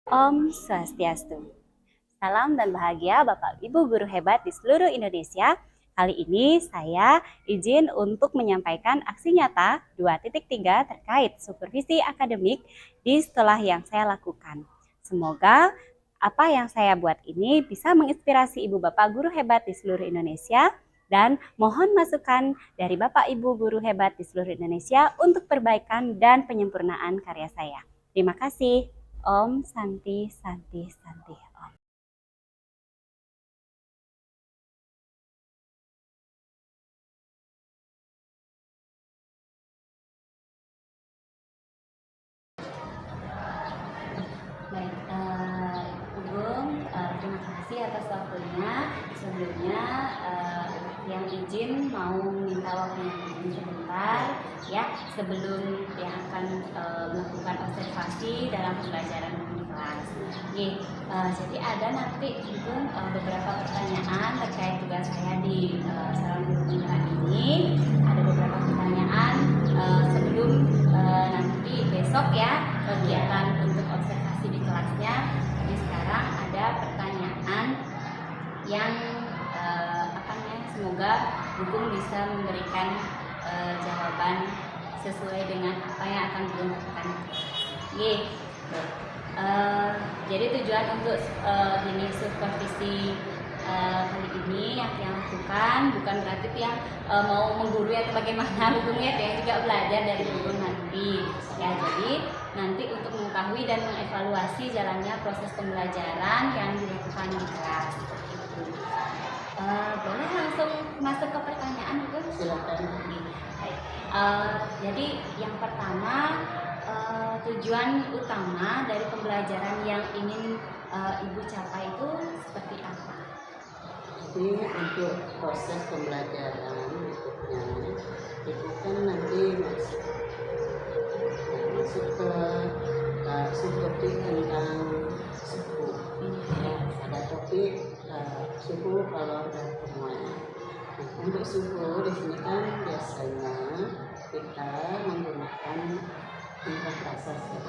Om Swastiastu. Salam dan bahagia Bapak Ibu guru hebat di seluruh Indonesia. Kali ini saya izin untuk menyampaikan aksi nyata 2.3 terkait supervisi akademik di setelah yang saya lakukan. Semoga apa yang saya buat ini bisa menginspirasi Ibu Bapak guru hebat di seluruh Indonesia dan mohon masukan dari Bapak Ibu guru hebat di seluruh Indonesia untuk perbaikan dan penyempurnaan karya saya. Terima kasih. Om Santi Santi Santi Om. Baik, terima kasih atas waktunya. Sebelumnya yang izin mau minta waktunya sebentar ya, sebelum yang akan melakukan observasi dalam pembelajaran di kelas. Jadi ada nanti itu beberapa pertanyaan terkait tugas saya di salon guru penggerak ini. Ada beberapa pertanyaan sebelum nanti besok ya kegiatan untuk observasi di kelasnya. Jadi sekarang ada pertanyaan yang semoga Bugum bisa memberikan jawaban sesuai dengan apa yang akan Bugum lakukan. Jadi tujuan untuk ini supervisi kali ini yang lakukan bukan berarti yang mau menggurui atau bagaimana Bugumnya, yang juga belajar dari Bugum nanti ya. Jadi nanti untuk mengetahui dan mengevaluasi jalannya proses pembelajaran yang dilakukan di kelas. Boleh langsung masuk ke pertanyaan Bugum? Silakan. Jadi yang pertama, tujuan utama dari pembelajaran yang ingin Ibu capai itu seperti apa? Jadi untuk proses pembelajaran berikutnya itu kan nanti masuk ke subtopik tentang suku. Ya, ada topik suku kalau dan semuanya. Untuk suku di sini kan biasanya kita menggunakan tingkat prasasti.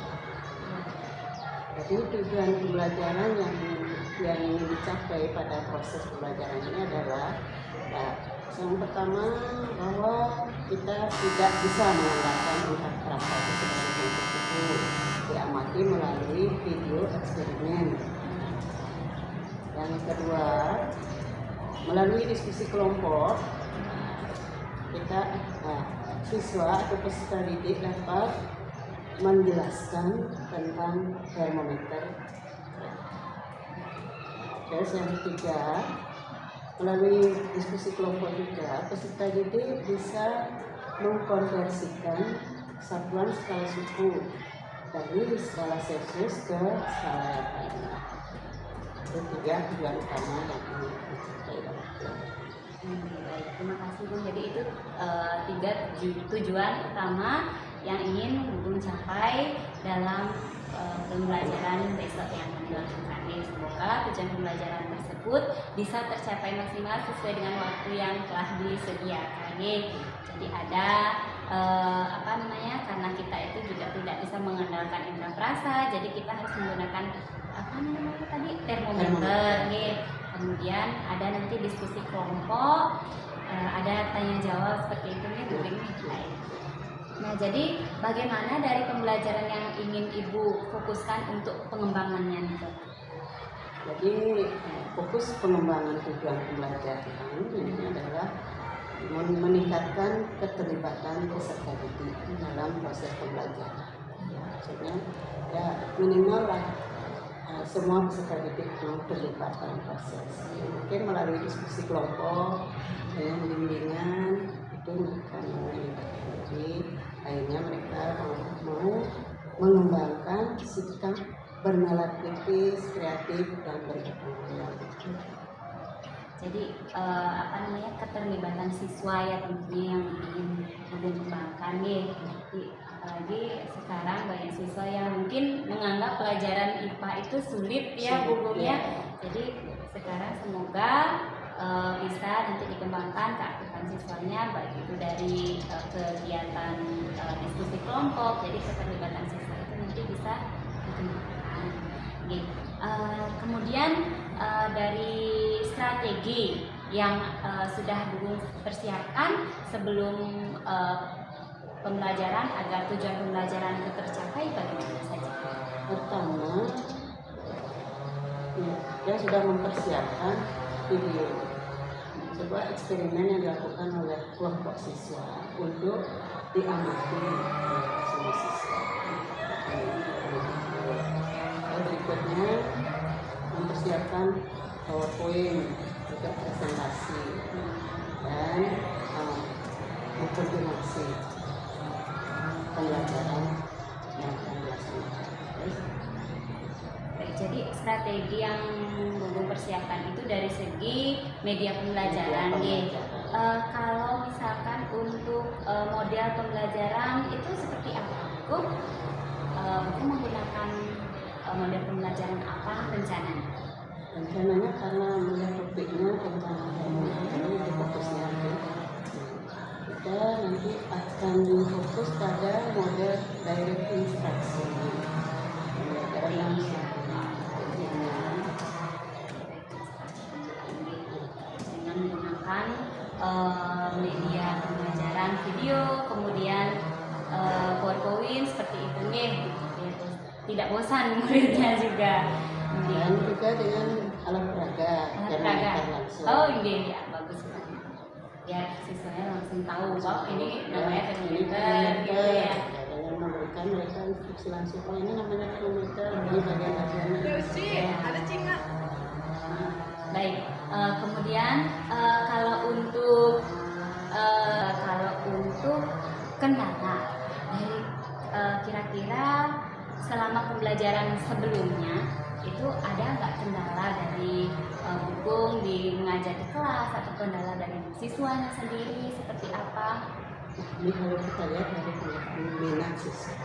Jadi tujuan pembelajaran yang dicapai pada proses pembelajaran ini adalah yang pertama bahwa kita tidak bisa mengandalkan tingkat prasasti sebagai bentuk suku, diamati melalui video eksperimen. Yang kedua, melalui diskusi kelompok kita siswa atau peserta didik dapat menjelaskan tentang termometer. Terus yang ketiga, melalui diskusi kelompok juga peserta didik bisa mengkonversikan satuan skala suku dari skala Celsius ke skala yang lainnya. Itu tiga tujuan utama yang ingin dicapai dalam pelajaran. Baik, terima kasih Bu. Jadi itu tiga tujuan utama yang ingin Bugum capai dalam pembelajaran besok yang akan dilakukan. Semoga tujuan pembelajaran tersebut bisa tercapai maksimal sesuai dengan waktu yang telah disediakan. Jadi ada karena kita itu juga tidak bisa mengandalkan indera perasa, jadi kita harus menggunakan termometer. Kemudian ada nanti diskusi kelompok, ada tanya jawab seperti itu nih Bu. Nah, jadi bagaimana dari pembelajaran yang ingin Ibu fokuskan untuk pengembangannya nih? Jadi fokus pengembangan tujuan pembelajaran ini adalah meningkatkan keterlibatan peserta didik dalam proses pembelajaran. Maksudnya ya minimal lah semua peserta didik mau terlibat dalam proses. Mungkin melalui diskusi kelompok dengan bimbingan itu akan meningkatkan diri. Akhirnya mereka mau mengembangkan sikap bernalar kritis, kreatif dan bertanggung jawab. Jadi keterlibatan siswa ya tentunya yang ingin dikembangkan apalagi sekarang banyak siswa yang mungkin menganggap pelajaran IPA itu sulit ya Bugumnya. Jadi sekarang semoga bisa nanti dikembangkan keaktifan siswanya, baik itu dari kegiatan diskusi kelompok, jadi keterlibatan siswa itu nanti bisa dikembangkan. Oke. Kemudian dari strategi yang sudah Bu persiapkan sebelum pembelajaran agar tujuan pembelajaran itu tercapai bagaimana saja? Pertama, dia sudah mempersiapkan video sebuah eksperimen yang dilakukan oleh kelompok siswa untuk diamati oleh semua siswa. Berikutnya mempersiapkan PowerPoint untuk presentasi dan mengkoordinasi pembelajaran yang akan dilaksanakan. Baik, jadi strategi yang Bu persiapkan itu dari segi media pembelajaran. Kalau misalkan untuk model pembelajaran itu seperti apa, Bu? Bu menggunakan model pembelajaran apa rencananya? Rencananya karena melihat topiknya tentang ini itu fokusnya kita nanti akan fokus pada model direct instruction pembelajaran langsung dengan menggunakan media pembelajaran video, kemudian PowerPoint seperti itu nih, tidak bosan muridnya juga. dan juga dengan alat peraga langsung. Oh iya, ya, bagus banget. Ya siswanya langsung tahu bahwa ini namanya termometer gitu ya. Dengan memberikan mereka instruksi langsung, oh ini namanya termometer, ini bagian-bagiannya. Ada cingak. Baik, kemudian kalau untuk kendala dari kira-kira selama pembelajaran sebelumnya itu ada nggak kendala dari Bu di mengajar di kelas atau kendala dari siswanya sendiri seperti apa? Ini kalau kita lihat dari minat siswa,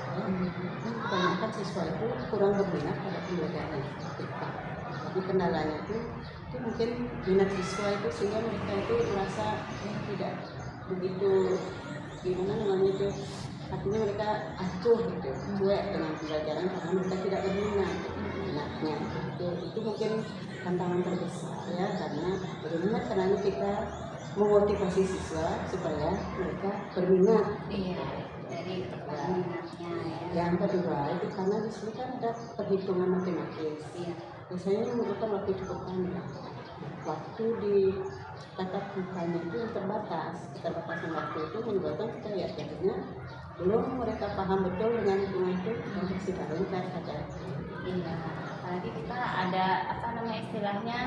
kebanyakan siswa itu kurang berminat pada pembelajaran IPA. Tapi kendalanya itu mungkin minat siswa itu sehingga mereka itu merasa tidak begitu gimana namanya itu, artinya mereka acuh gitu, cuek dengan pembelajaran karena mereka tidak berminat minatnya. Itu mungkin tantangan terbesar ya, karena bagaimana caranya kita memotivasi siswa supaya mereka berminat. Iya, dari minatnya ya. Yang kedua itu karena di sini kan ada perhitungan matematis. Iya. Biasanya memerlukan waktu cukup panjang. Waktu di tatap mukanya itu yang terbatas. Keterbatasan waktu itu menyebabkan kita ya akhirnya belum mereka paham betul dengan hitungan itu yang bersifat lingkar saja. Iya, apalagi kita ada apa namanya istilahnya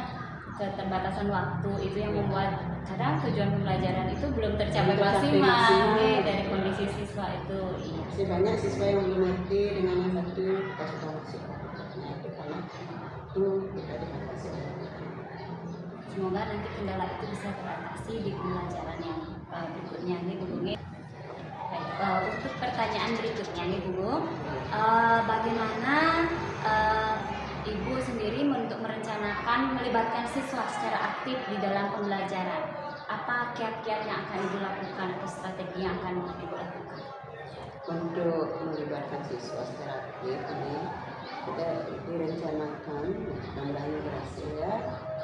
keterbatasan waktu itu yang membuat kadang tujuan pembelajaran itu belum tercapai maksimal dari kondisi siswa itu. Iya. Masih banyak siswa yang belum ngerti dengan yang satu sudah maksimal. Nah itu karena itu kita dibatasi. Semoga nanti kendala itu bisa teratasi di pembelajaran yang berikutnya nih Bu. Untuk pertanyaan berikutnya nih Bu, bagaimana Ibu sendiri untuk merencanakan melibatkan siswa secara aktif di dalam pembelajaran? Apa kiat-kiat yang akan Ibu lakukan atau strategi yang akan Ibu lakukan? Untuk melibatkan siswa secara aktif ini kita direncanakan, mudah-mudahan berhasil ya.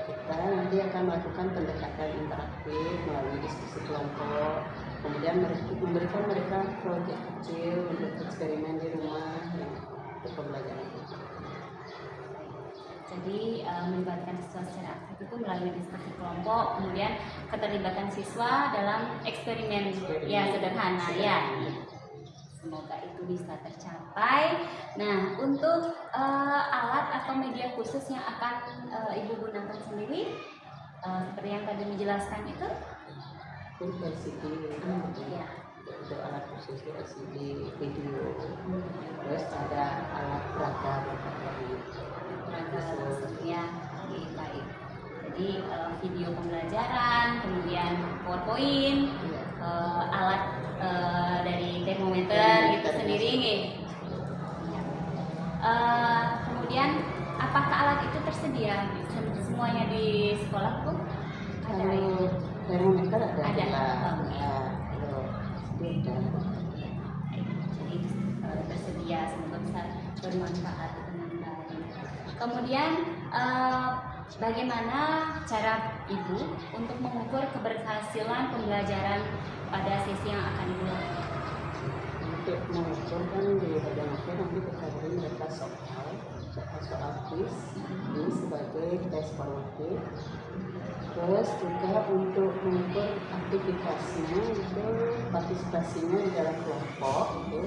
Kita nanti akan melakukan pendekatan interaktif melalui diskusi kelompok, kemudian memberikan mereka proyek kecil untuk eksperimen di rumah untuk pembelajaran. Jadi melibatkan siswa secara aktif itu melalui diskusi kelompok, kemudian keterlibatan siswa dalam eksperimen ya sederhana ya. Semoga itu bisa tercapai. Nah, untuk alat atau media khusus yang akan Ibu gunakan sendiri, seperti yang tadi menjelaskan itu, LCD, ya. untuk alat khusus LCD video, terus ada alat peraga Ya, baik. Jadi video pembelajaran, kemudian PowerPoint, alat dari termometer itu sendiri nih. Kemudian apakah alat itu tersedia semuanya di sekolah Bu? Ada Kalau termometer ada. Jadi tersedia, semoga bisa bermanfaat dengan baik. Kemudian bagaimana cara Ibu untuk mengukur keberhasilan pembelajaran pada sesi yang akan Ibu lakukan? Untuk mengukur kan di bagian akhir nanti kita beri mereka soal quiz ini sebagai tes formatif. Terus juga untuk mengukur aktivitasnya itu partisipasinya di dalam kelompok itu,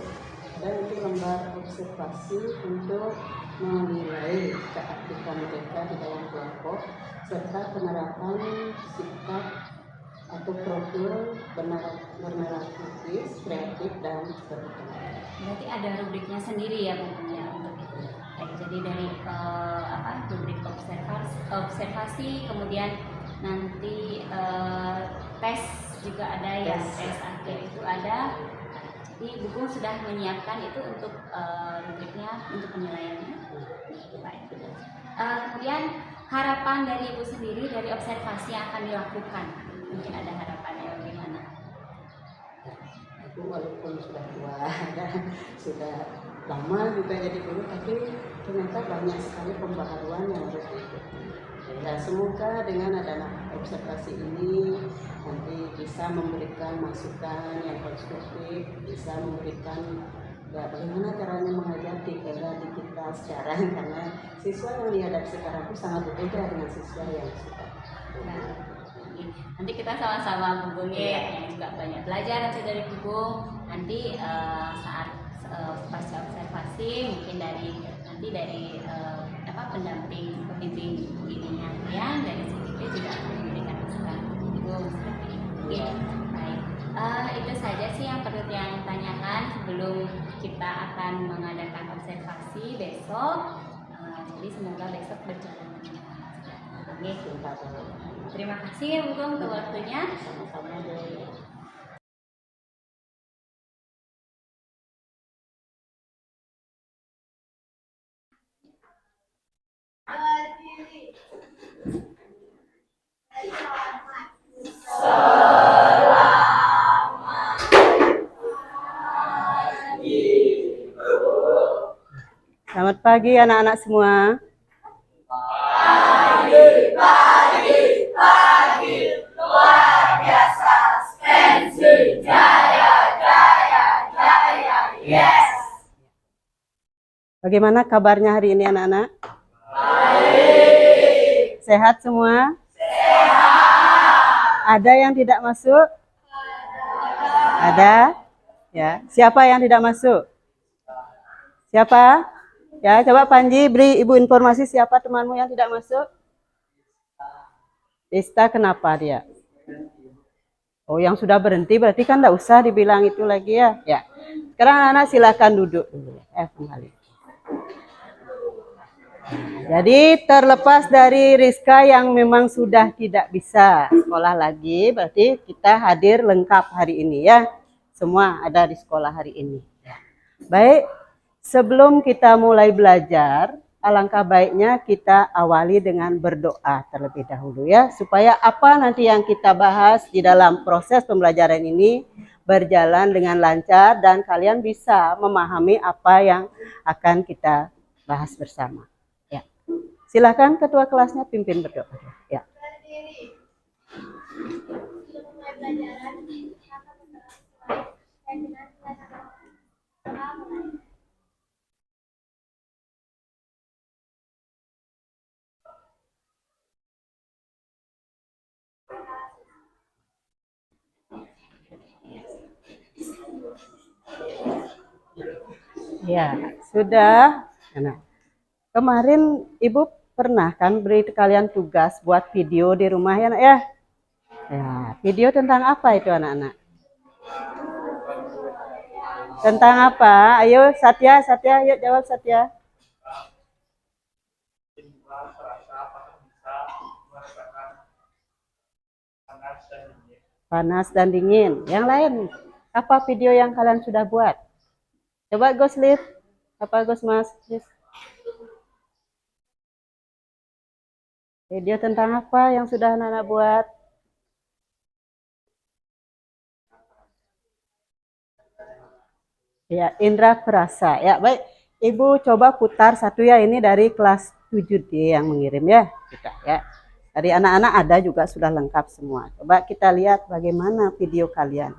dan itu lembar observasi untuk menilai keaktifan mereka di dalam kelompok serta penerapan sikap atau profil bernarasi kreatif dan berkembang. Berarti ada rubriknya sendiri ya Bu ya untuk itu. Baik, jadi dari rubrik observasi, kemudian nanti tes juga ada ya, tes akhir itu ada. Jadi Bu Gung sudah menyiapkan itu untuk rubriknya untuk penilaiannya. Baik. Kemudian harapan dari Ibu sendiri dari observasi yang akan dilakukan, mungkin ada harapannya bagaimana? Aku walaupun sudah tua dan sudah lama juga jadi guru, tapi ternyata banyak sekali pembaharuan yang harus diikuti. Ya, semoga dengan adanya observasi ini nanti bisa memberikan masukan yang konstruktif, bisa memberikan ya, bagaimana caranya mengajar di era digital sekarang, karena siswa yang dihadapi sekarang itu sangat berbeda dengan siswa yang sudah. Nah, nanti kita sama-sama Bu Gung ya, yang juga banyak belajar nanti dari Bu Gung. Nanti saat pasca observasi mungkin dari pendamping pembimbing ininya yang dari CPP juga akan memberikan masukan Bu seperti itu. Baik, itu saja sih yang perlu yang tanyakan sebelum kita akan mengadakan observasi besok. Jadi semoga besok berjalan dengan lancar. Terima kasih ya Bu Gung untuk waktunya. Sama-sama deh. Selamat pagi anak-anak semua. Pagi, luar biasa, pensi, jaya, yes. Bagaimana kabarnya hari ini anak-anak? Baik. Sehat semua? Sehat. Ada yang tidak masuk? Ada. Ya. Siapa yang tidak masuk? Siapa? Ya, coba Panji beri Ibu informasi siapa temanmu yang tidak masuk? Desta, kenapa dia? Oh, yang sudah berhenti berarti kan enggak usah dibilang itu lagi ya. Ya. Sekarang anak-anak silakan duduk dulu. Kembali. Jadi terlepas dari Rizka yang memang sudah tidak bisa sekolah lagi, berarti kita hadir lengkap hari ini ya. Semua ada di sekolah hari ini. Baik. Sebelum kita mulai belajar, alangkah baiknya kita awali dengan berdoa terlebih dahulu ya, supaya apa nanti yang kita bahas di dalam proses pembelajaran ini berjalan dengan lancar dan kalian bisa memahami apa yang akan kita bahas bersama. Ya. Silakan ketua kelasnya pimpin berdoa. Ya. Ya, sudah. Nah, kemarin Ibu pernah kan beri kalian tugas buat video di rumah ya, Nak ya? Ya, video tentang apa itu anak-anak? Tentang apa? Ayo Satya, yuk jawab Satya. Panas dan dingin. Yang lain, apa video yang kalian sudah buat? Coba Gus Lip. Apa Gus Mas? Video tentang apa yang sudah anak-anak buat? Ya, indra perasa. Ya, baik. Ibu coba putar satu ya, ini dari kelas 7D yang mengirim ya, kita ya. Dari anak-anak ada juga sudah lengkap semua. Coba kita lihat bagaimana video kalian.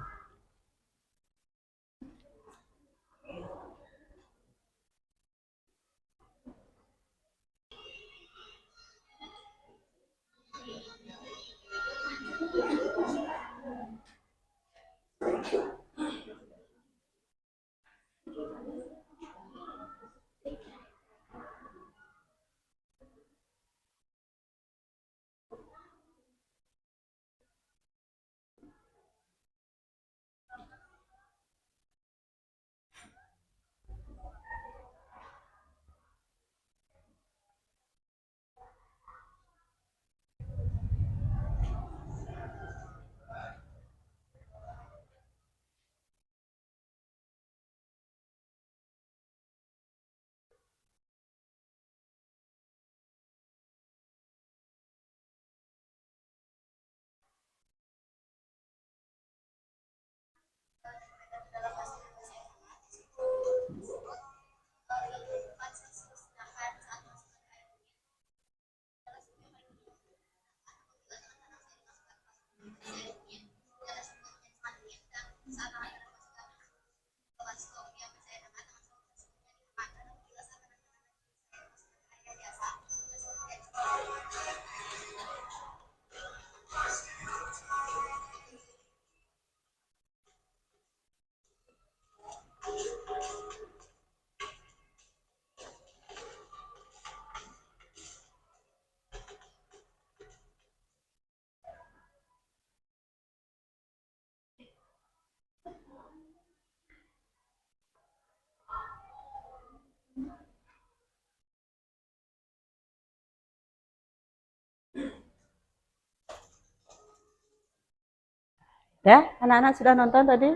Ya, anak-anak sudah nonton tadi?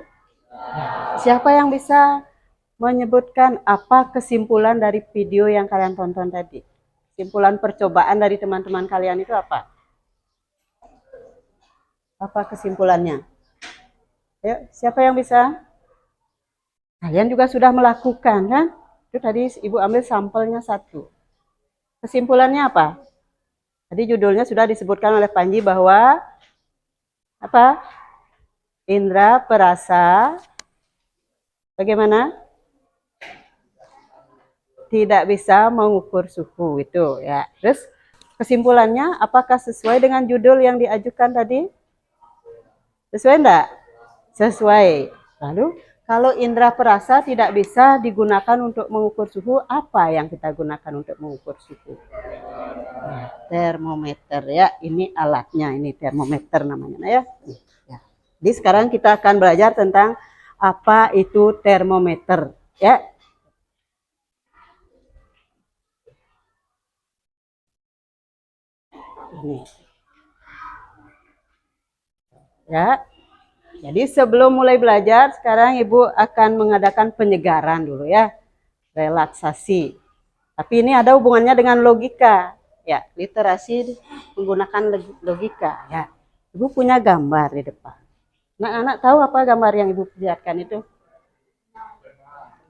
Siapa yang bisa menyebutkan apa kesimpulan dari video yang kalian tonton tadi? Kesimpulan percobaan dari teman-teman kalian itu apa? Apa kesimpulannya? Ayo, siapa yang bisa? Kalian juga sudah melakukan kan? Itu tadi Ibu ambil sampelnya satu. Kesimpulannya apa? Tadi judulnya sudah disebutkan oleh Panji bahwa apa? Indra perasa bagaimana? Tidak bisa mengukur suhu itu ya. Terus kesimpulannya apakah sesuai dengan judul yang diajukan tadi? Sesuai enggak? Sesuai. Lalu kalau indera perasa tidak bisa digunakan untuk mengukur suhu, apa yang kita gunakan untuk mengukur suhu? Nah, termometer ya, ini alatnya, ini termometer namanya ya. Jadi sekarang kita akan belajar tentang apa itu termometer ya. Ini. Ya. Jadi sebelum mulai belajar, sekarang Ibu akan mengadakan penyegaran dulu ya. Relaksasi. Tapi ini ada hubungannya dengan logika. Ya, literasi menggunakan logika ya. Ibu punya gambar di depan. Anak-anak tahu apa gambar yang Ibu perlihatkan itu?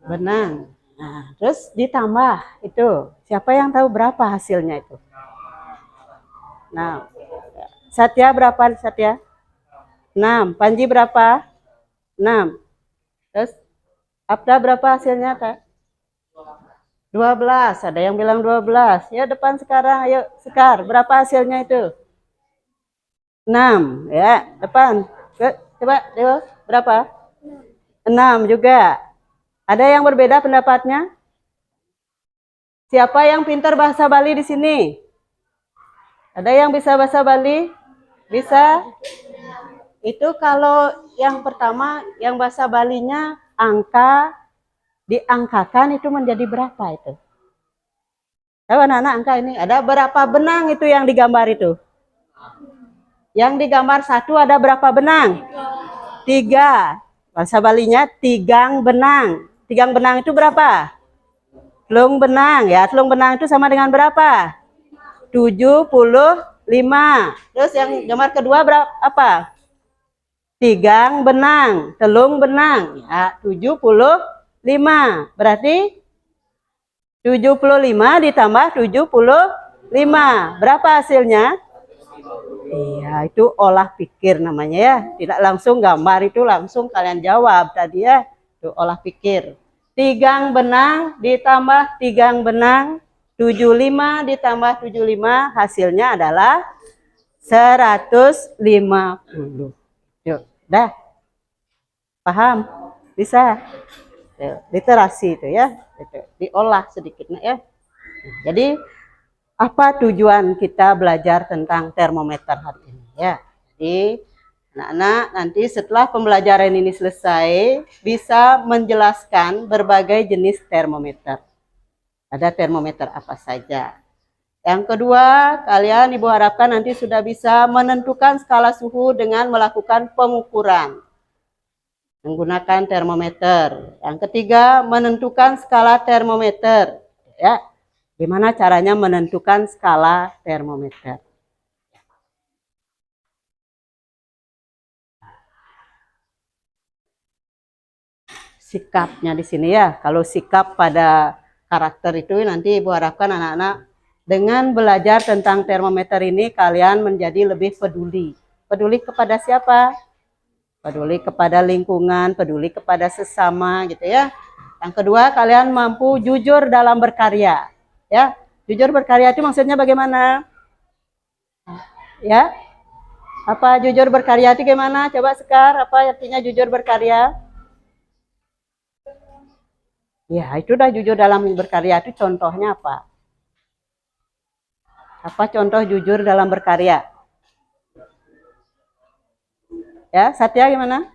Benang. Nah, terus ditambah itu. Siapa yang tahu berapa hasilnya itu? Nah, Satya berapa Satya? 6. Panji berapa? 6. Terus Abda berapa hasilnya, Kak? 12. Ada yang bilang 12. Ya, depan sekarang. Ayo, Sekar. Berapa hasilnya itu? 6. Ya, depan. Coba, Dewa. Berapa? 6 juga. Ada yang berbeda pendapatnya? Siapa yang pintar bahasa Bali di sini? Ada yang bisa bahasa Bali? Bisa? Itu kalau yang pertama, yang bahasa Balinya angka diangkakan itu menjadi berapa itu? Tahu anak-anak angka ini? Ada berapa benang itu yang digambar itu? Yang digambar satu ada berapa benang? 3. Bahasa Balinya tigang benang. Tigang benang itu berapa? Telung benang ya. Telung benang itu sama dengan berapa? 75. Terus yang gambar kedua berapa? Apa? Tigang benang, telung benang, ya 75. Berarti 75 ditambah 75. Berapa hasilnya? Iya, itu olah pikir namanya ya. Tidak langsung gambar, itu langsung kalian jawab tadi ya. Itu olah pikir. Tigang benang ditambah tigang benang. 75 ditambah 75 hasilnya adalah 150. Yuk, dah. Paham? Bisa? Literasi itu ya. Diolah sedikit ya. Jadi apa tujuan kita belajar tentang termometer hari ini ya? Jadi anak-anak nanti setelah pembelajaran ini selesai bisa menjelaskan berbagai jenis termometer. Ada termometer apa saja. Yang kedua, kalian ibu harapkan nanti sudah bisa menentukan skala suhu dengan melakukan pengukuran menggunakan termometer. Yang ketiga, menentukan skala termometer. Ya, gimana caranya menentukan skala termometer? Sikapnya di sini ya. Kalau sikap pada karakter itu nanti ibu harapkan anak-anak dengan belajar tentang termometer ini kalian menjadi lebih peduli. Peduli kepada siapa? Peduli kepada lingkungan, peduli kepada sesama gitu ya. Yang kedua, kalian mampu jujur dalam berkarya. Ya, jujur berkarya itu maksudnya bagaimana? Ya, apa jujur berkarya itu gimana? Coba Sekar, apa artinya jujur berkarya? Ya, itu dah jujur dalam berkarya itu contohnya apa? Apa contoh jujur dalam berkarya? Ya, Satya gimana?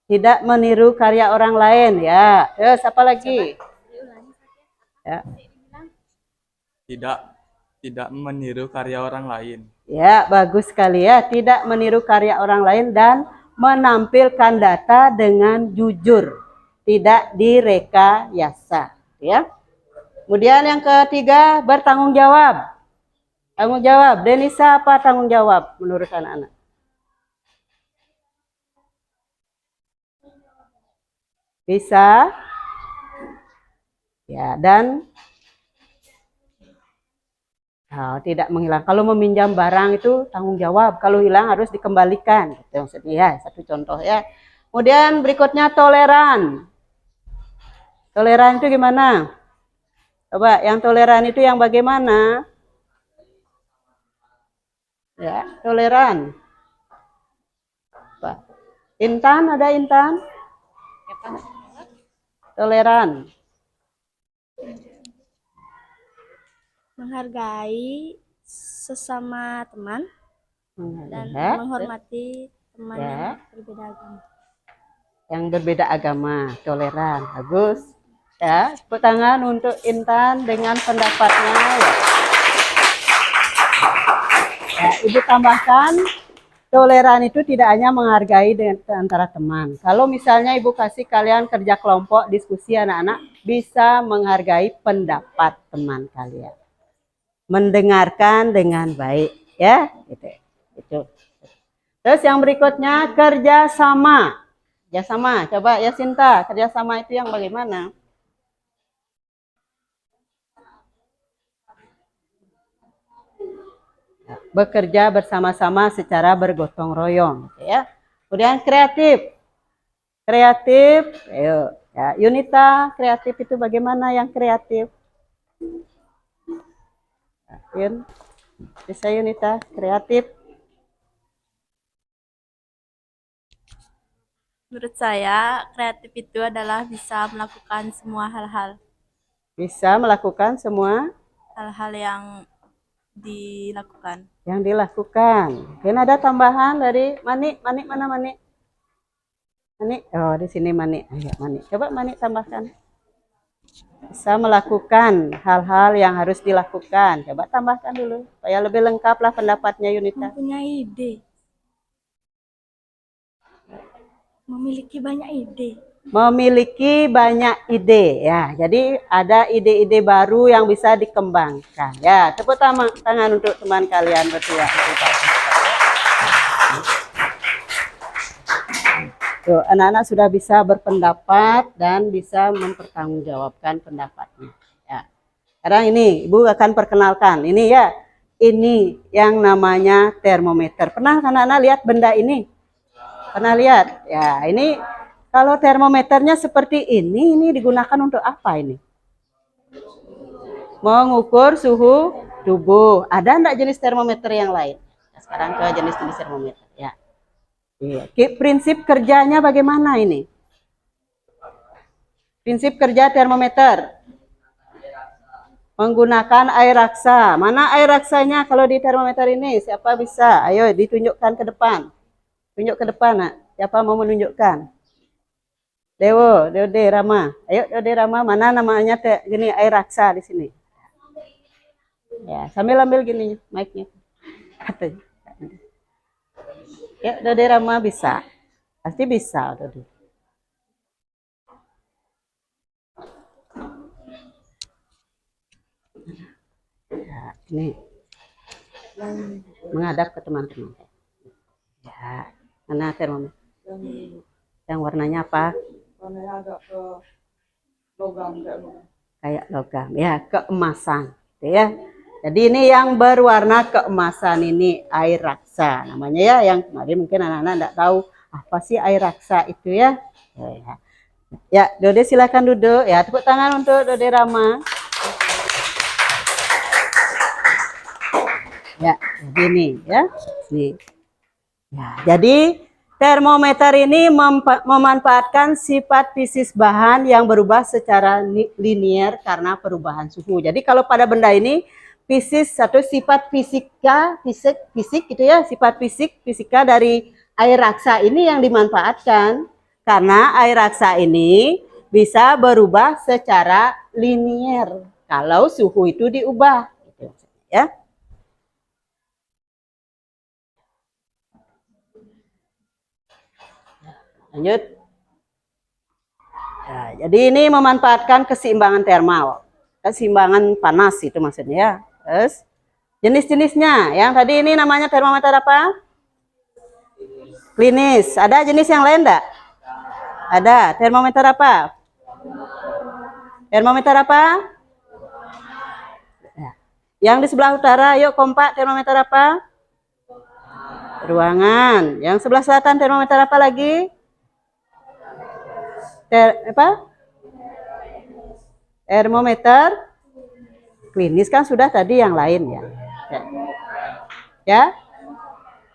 Tidak meniru karya orang lain ya. Terus apa lagi? Ya. Tidak meniru karya orang lain. Ya, bagus sekali ya. Tidak meniru karya orang lain dan menampilkan data dengan jujur. Tidak direkayasa, ya. Kemudian yang ketiga, bertanggung jawab. Tanggung jawab. Denisa, apa tanggung jawab menurut anak-anak? Bisa. Ya, dan tidak menghilang. Kalau meminjam barang itu tanggung jawab. Kalau hilang harus dikembalikan. Itu maksudnya ya, satu contoh ya. Kemudian berikutnya toleran. Toleran itu gimana? Coba yang toleran itu yang bagaimana? Ya, toleran. Apa? Intan, ada Intan? Toleran. Menghargai sesama teman dan Ya. menghormati teman Ya. yang berbeda agama. Yang berbeda agama, toleran. Bagus. Ya, tepuk tangan untuk Intan dengan pendapatnya. Ya, Ibu tambahkan, toleran itu tidak hanya menghargai dengan antara teman. Kalau misalnya Ibu kasih kalian kerja kelompok, diskusi anak-anak, bisa menghargai pendapat teman kalian. Mendengarkan dengan baik, ya. Itu. Terus yang berikutnya kerjasama. Kerjasama, coba ya Sinta, kerjasama itu yang bagaimana? Bekerja bersama-sama secara bergotong royong, ya. Kemudian kreatif. Kreatif, ayo. Ya, Yunita, kreatif itu bagaimana yang kreatif? Yun, bisa Yunita, kreatif. Menurut saya, kreatif itu adalah bisa melakukan semua hal-hal. Bisa melakukan semua Hal-hal yang dilakukan. yang dilakukan. Mungkin ada tambahan dari Mani. Mani mana Mani? Mani, oh di sini Mani. Ayo Mani, coba Mani tambahkan. Bisa melakukan hal-hal yang harus dilakukan. Coba tambahkan dulu supaya lebih lengkap lah pendapatnya Yunita. Mempunyai ide. Memiliki banyak ide. Memiliki banyak ide ya. Jadi ada ide-ide baru yang bisa dikembangkan. Ya, tepuk tangan untuk teman kalian berdua. Tuh, anak-anak sudah bisa berpendapat dan bisa mempertanggungjawabkan pendapatnya. Ya. Sekarang ini Ibu akan perkenalkan. Ini ya, ini yang namanya termometer. Pernah anak-anak lihat benda ini? Pernah lihat? Ya, ini kalau termometernya seperti ini digunakan untuk apa ini? Mengukur suhu tubuh. Ada enggak jenis termometer yang lain? Nah, sekarang ke jenis-jenis termometer. Ya. Iya. Prinsip kerjanya bagaimana ini? Prinsip kerja termometer. Menggunakan air raksa. Mana air raksanya kalau di termometer ini? Siapa bisa? Ayo ditunjukkan ke depan. Tunjuk ke depan, nak. Siapa mau menunjukkan? Dode Rama. Ayo Dode Rama, mana namanya gini air raksa di sini? Ya, sambil ambil gini mic-nya. Ya, Dode Rama bisa. Pasti bisa, Dode. Ya, ini menghadap ke teman-teman. Ya, mana termometer? Yang warnanya apa? Warnanya agak ke logam kayak logam. Ya, keemasan. Ya. Jadi ini yang berwarna keemasan ini air raksa namanya ya. Yang kemarin mungkin anak-anak enggak tahu apa sih air raksa itu ya. Ya, Dode silakan duduk. Ya, tepuk tangan untuk Dode Rama. Ya, begini ya. Nih. Ya, jadi termometer ini memanfaatkan sifat fisik bahan yang berubah secara linier karena perubahan suhu. Jadi kalau pada benda ini fisik atau sifat fisik gitu ya, sifat fisika dari air raksa ini yang dimanfaatkan karena air raksa ini bisa berubah secara linier kalau suhu itu diubah gitu ya. Lanjut. Nah, jadi ini memanfaatkan keseimbangan termal, keseimbangan panas itu maksudnya ya. Terus jenis-jenisnya, yang tadi ini namanya termometer apa? Klinis. Ada jenis yang lain enggak? Ada. Termometer apa? Termometer apa? Yang di sebelah utara, yuk kompak, termometer apa? Ruangan. Yang sebelah selatan termometer apa lagi? Termometer klinis kan sudah tadi yang lain ya. Ya.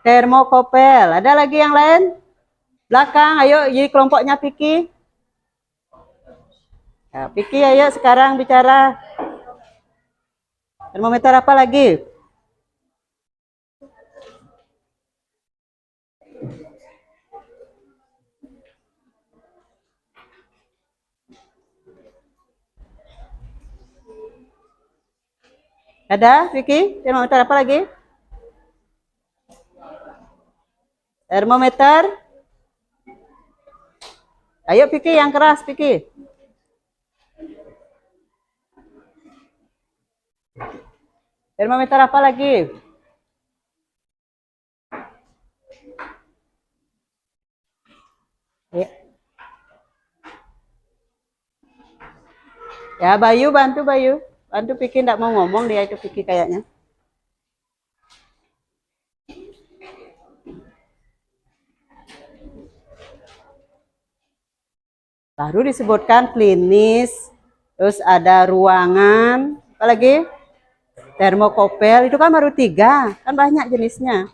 Termokopel. Ada lagi yang lain? Belakang, ayo jadi kelompoknya Piki. Ya, Piki ayo sekarang bicara. Termometer apa lagi? Ada, Vicky? Termometer apa lagi? Termometer. Ayo Vicky, yang keras Vicky. Termometer apa lagi? Ya, Bayu, bantu Bayu. Bantu Vicky, enggak mau ngomong dia itu Vicky kayaknya. Baru disebutkan klinis, terus ada ruangan, apa lagi? Termokopel, itu kan baru 3, kan banyak jenisnya.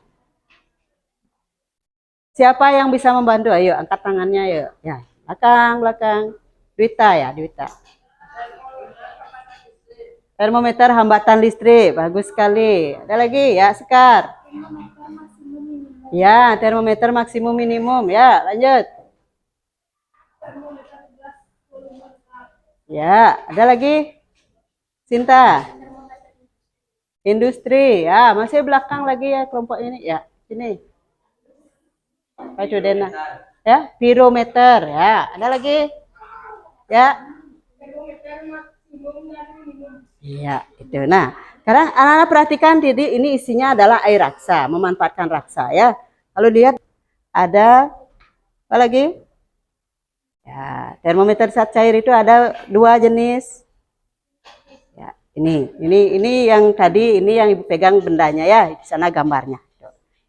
Siapa yang bisa membantu? Ayo, angkat tangannya yuk. Ya, belakang. Dwita ya, Dwita. Termometer hambatan listrik, bagus sekali. Ada lagi ya, Sekar. Ya, termometer maksimum minimum. Ya, lanjut. Ya, ada lagi? Sinta. Industri. Ya, masih belakang lagi ya kelompok ini. Ya, sini. Pak Jodena. Ya, pirometer. Ya, ada lagi? Ya. Iya, itu. Nah, sekarang anak-anak perhatikan jadi ini isinya adalah air raksa, memanfaatkan raksa ya. Kalau lihat ada Apa lagi? Ya, termometer zat cair itu ada 2 jenis. Ya, ini yang tadi, ini yang Ibu pegang bendanya ya, di sana gambarnya.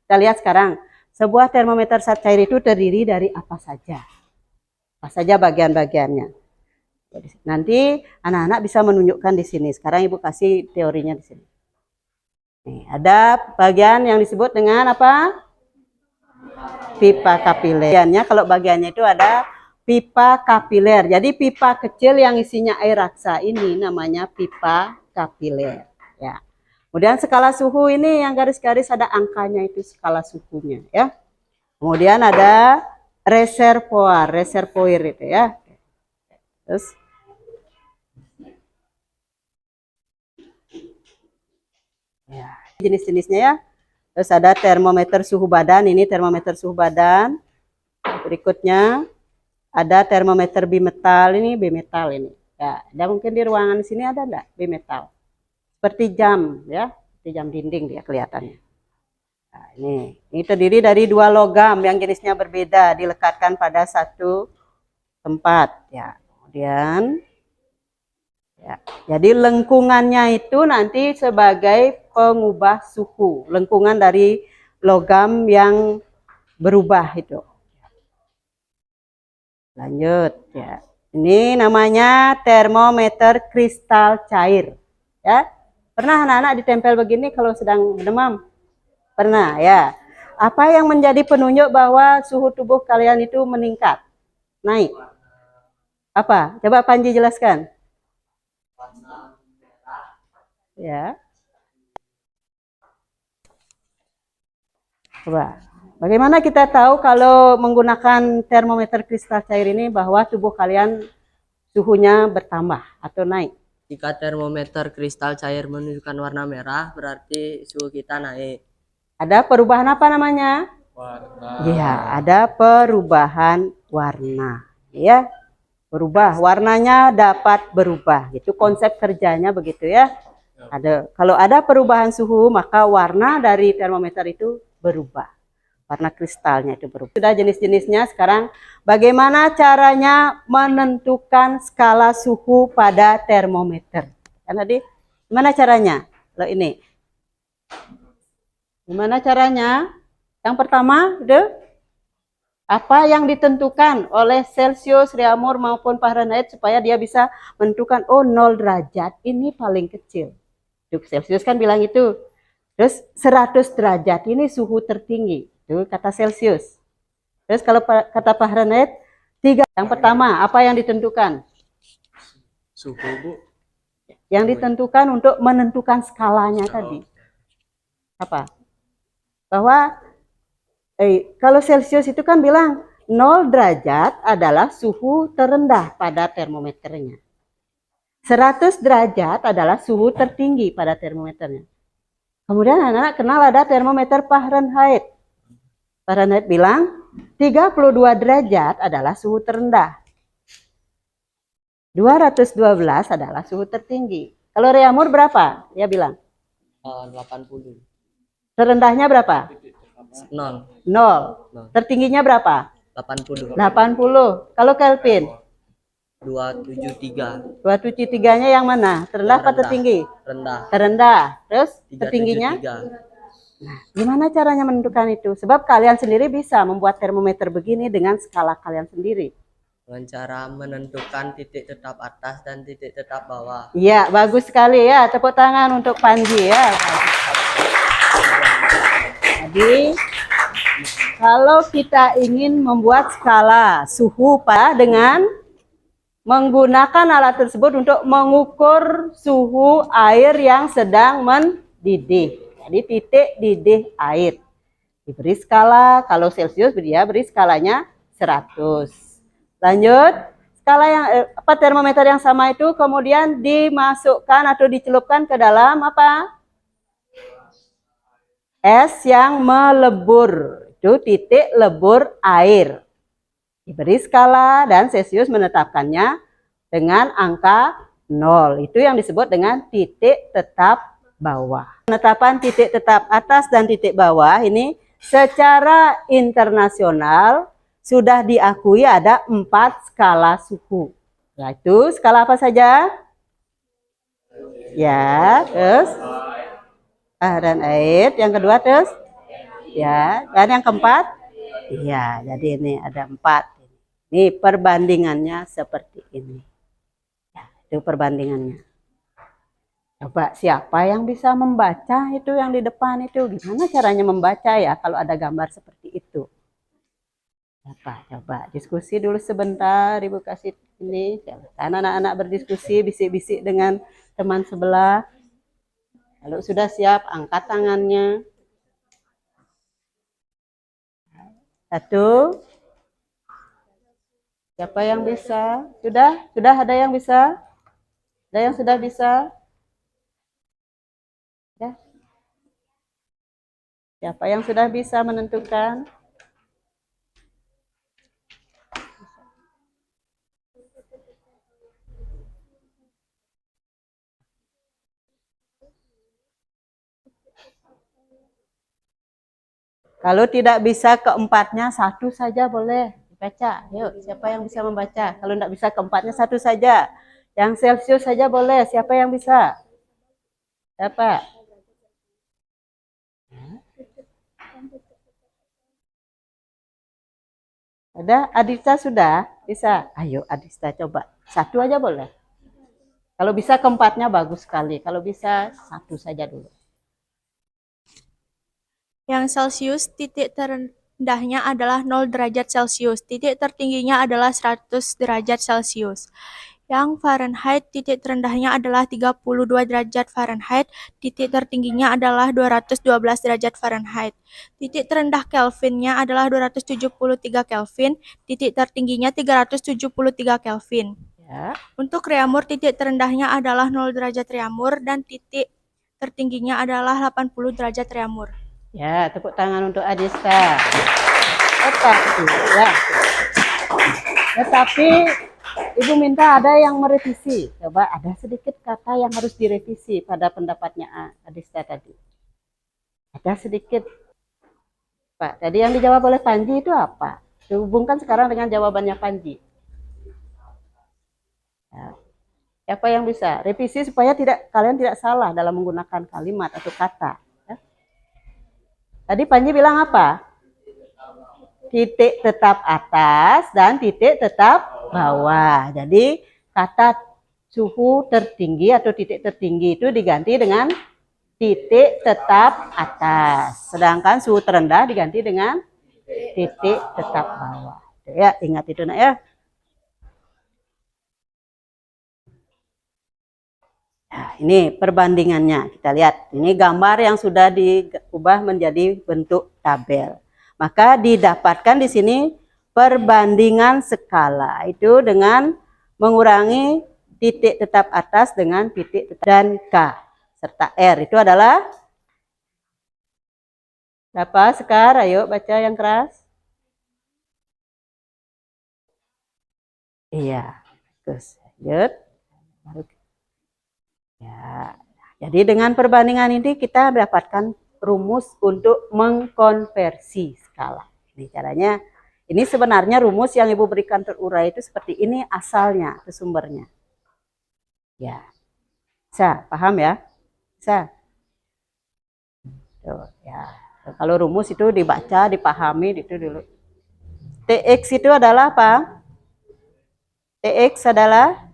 Kita lihat sekarang, sebuah termometer zat cair itu terdiri dari apa saja? Apa saja bagian-bagiannya? Nanti anak-anak bisa menunjukkan di sini. Sekarang Ibu kasih teorinya di sini. Nih, ada bagian yang disebut dengan apa? Pipa kapiler. Kalau bagiannya itu ada pipa kapiler. Jadi pipa kecil yang isinya air raksa ini namanya pipa kapiler. Ya. Kemudian skala suhu ini yang garis-garis ada angkanya, itu skala suhunya ya. Kemudian ada reservoir itu ya. Terus ya, jenis-jenisnya ya. Terus ada termometer suhu badan, ini termometer suhu badan. Berikutnya ada termometer bimetal, ini bimetal ini. Ya, ada mungkin di ruangan di sini ada enggak bimetal? Seperti jam ya, seperti jam dinding dia kelihatannya. Nah, ini terdiri dari 2 logam yang jenisnya berbeda dilekatkan pada satu tempat ya. Kemudian ya, jadi lengkungannya itu nanti sebagai pengubah suhu, lengkungan dari logam yang berubah itu. Lanjut ya. Ini namanya termometer kristal cair. Ya. Pernah anak-anak ditempel begini kalau sedang demam? Pernah ya. Apa yang menjadi penunjuk bahwa suhu tubuh kalian itu meningkat? Naik. Apa? Coba Panji jelaskan. Ya. Coba. Bagaimana kita tahu kalau menggunakan termometer kristal cair ini bahwa tubuh kalian suhunya bertambah atau naik? Jika termometer kristal cair menunjukkan warna merah, berarti suhu kita naik. Ada perubahan apa namanya? Warna. Ya, ada perubahan warna. Ya, berubah. Warnanya dapat berubah. Itu konsep kerjanya begitu ya. Kalau ada perubahan suhu, maka warna dari termometer itu berubah. Warna kristalnya itu berubah. Sudah jenis-jenisnya, sekarang bagaimana caranya menentukan skala suhu pada termometer? Kan tadi, gimana caranya? Loh ini. Gimana caranya? Yang pertama, apa yang ditentukan oleh Celsius, Reaumur maupun Fahrenheit supaya dia bisa menentukan 0 derajat ini paling kecil. Celsius kan bilang itu. Terus 100 derajat ini suhu tertinggi. Itu kata Celsius. Terus kalau kata Fahrenheit 3. Yang pertama, apa yang ditentukan? Suhu, Bu. Yang ditentukan untuk menentukan skalanya tadi. Apa? Bahwa kalau Celsius itu kan bilang 0 derajat adalah suhu terendah pada termometernya. 100 derajat adalah suhu tertinggi pada termometernya. Kemudian anak-anak kenal ada termometer Fahrenheit. Fahrenheit bilang 32 derajat adalah suhu terendah. 212 adalah suhu tertinggi. Kalau Reaumur berapa? Dia bilang 80. terendahnya berapa? 0. 0. Tertingginya berapa? 80. 80. Kalau Kelvin? 273. 273-nya yang mana? Terendah atau tertinggi? Rendah. Terendah. Terus tertingginya? 373. Nah, gimana caranya menentukan itu? Sebab kalian sendiri bisa membuat termometer begini dengan skala kalian sendiri. Dengan cara menentukan titik tetap atas dan titik tetap bawah. Iya, bagus sekali ya. Tepuk tangan untuk Panji ya. Jadi, kalau kita ingin membuat skala suhu dengan menggunakan alat tersebut untuk mengukur suhu air yang sedang mendidih. Jadi titik didih air. Diberi skala, kalau Celsius dia beri skalanya 100. Lanjut, skala yang termometer yang sama itu kemudian dimasukkan atau dicelupkan ke dalam apa? Es yang melebur. Itu titik lebur air. Diberi skala dan Celsius menetapkannya dengan angka 0. Itu yang disebut dengan titik tetap bawah. Penetapan titik tetap atas dan titik bawah ini secara internasional sudah diakui ada 4 skala suhu. Yaitu skala apa saja? Ya, terus Fahrenheit. Yang kedua terus? Ya, dan yang keempat? Iya, jadi ini ada 4. Ini perbandingannya seperti ini. Ya, itu perbandingannya. Coba siapa yang bisa membaca itu yang di depan itu? Gimana caranya membaca ya kalau ada gambar seperti itu? Coba diskusi dulu sebentar, Ibu kasih ini. Anak-anak berdiskusi, bisik-bisik dengan teman sebelah. Kalau sudah siap, angkat tangannya. 1. Siapa yang bisa? Sudah? Sudah ada yang bisa? Ada yang sudah bisa? Ya. Siapa yang sudah bisa menentukan? Kalau tidak bisa keempatnya, 1 saja boleh dibaca. Yuk, siapa yang bisa membaca? Kalau tidak bisa keempatnya, 1 saja. Yang Celsius saja boleh. Siapa yang bisa? Siapa? Ada? Adista sudah? Bisa? Ayo Adista coba. 1 aja boleh. Kalau bisa keempatnya bagus sekali. Kalau bisa 1 saja dulu. Yang Celsius, titik terendahnya adalah 0 derajat Celcius, titik tertingginya adalah 100 derajat Celcius. Yang Fahrenheit, titik terendahnya adalah 32 derajat Fahrenheit, titik tertingginya adalah 212 derajat Fahrenheit. Titik terendah Kelvinnya adalah 273 Kelvin, titik tertingginya 373 Kelvin. Ya. Untuk Reaumur, titik terendahnya adalah 0 derajat Reaumur dan titik tertingginya adalah 80 derajat Reaumur. Ya, tepuk tangan untuk Adista. Ya. Tetapi Ibu minta ada yang merevisi. Coba ada sedikit kata yang harus direvisi pada pendapatnya Adista tadi. Ada sedikit. Pak, tadi yang dijawab oleh Panji itu apa? Dihubungkan sekarang dengan jawabannya Panji. Ya. Siapa yang bisa revisi supaya kalian tidak salah dalam menggunakan kalimat atau kata? Ya. Tadi Panji bilang apa? Titik tetap atas dan titik tetap bawah. Jadi kata suhu tertinggi atau titik tertinggi itu diganti dengan titik tetap atas. Sedangkan suhu terendah diganti dengan titik tetap bawah. Ya, ingat itu nak ya. Nah, ini perbandingannya. Kita lihat. Ini gambar yang sudah diubah menjadi bentuk tabel. Maka didapatkan di sini perbandingan skala itu dengan mengurangi titik tetap atas dengan titik tetap dan K serta R itu adalah berapa Sekar? Ayo baca yang keras. Iya, terus lanjut. Ya, jadi dengan perbandingan ini kita mendapatkan rumus untuk mengkonversi skala. Ini caranya. Ini sebenarnya rumus yang Ibu berikan terurai itu seperti ini asalnya, itu sumbernya. Ya, bisa paham ya? Bisa. Tuh, ya. Kalau rumus itu dibaca, dipahami itu dulu. TX itu adalah apa? TX adalah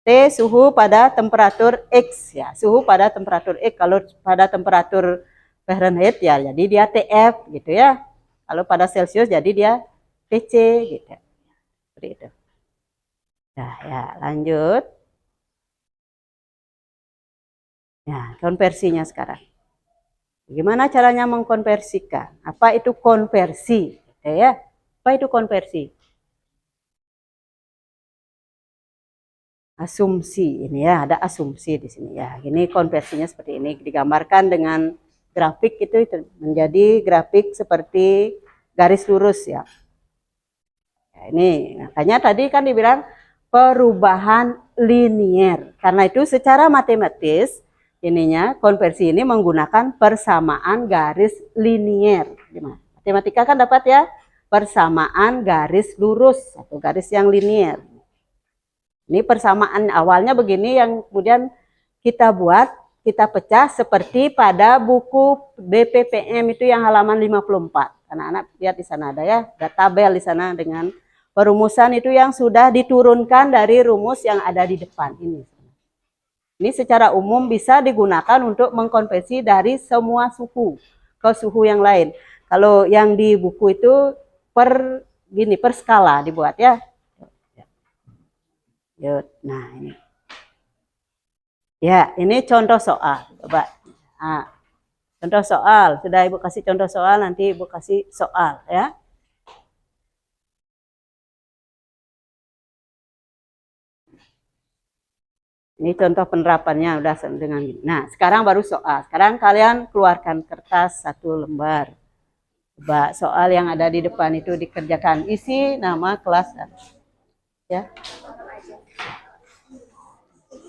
T suhu pada temperatur X ya, suhu pada temperatur X. Kalau pada temperatur Fahrenheit ya, jadi dia TF gitu ya. Kalau pada Celsius jadi dia TC gitu. Seperti itu. Nah, ya, lanjut. Nah, konversinya sekarang. Gimana caranya mengkonversikan? Apa itu konversi? Gitu ya. Apa itu konversi? Asumsi ini ya, ada asumsi di sini ya. Ini konversinya seperti ini, digambarkan dengan grafik itu menjadi grafik seperti garis lurus ya. Ya ini makanya tadi kan dibilang perubahan linier. Karena itu secara matematis ininya konversi ini menggunakan persamaan garis linier. Matematika kan dapat ya persamaan garis lurus atau garis yang linier. Ini persamaan awalnya begini yang kemudian kita buat, kita pecah seperti pada buku BPPM itu yang halaman 54. Anak-anak lihat di sana ada ya, ada tabel di sana dengan perumusan itu yang sudah diturunkan dari rumus yang ada di depan ini. Ini secara umum bisa digunakan untuk mengkonversi dari semua suku ke suku yang lain. Kalau yang di buku itu per skala dibuat ya. Nah ini. Ya, ini contoh soal. Coba. Nah, contoh soal. Sudah Ibu kasih contoh soal, nanti Ibu kasih soal ya. Ini contoh penerapannya udah dengan gini. Nah, sekarang baru soal. Sekarang kalian keluarkan kertas 1 lembar. Coba soal yang ada di depan itu dikerjakan. Isi nama kelas. Ya.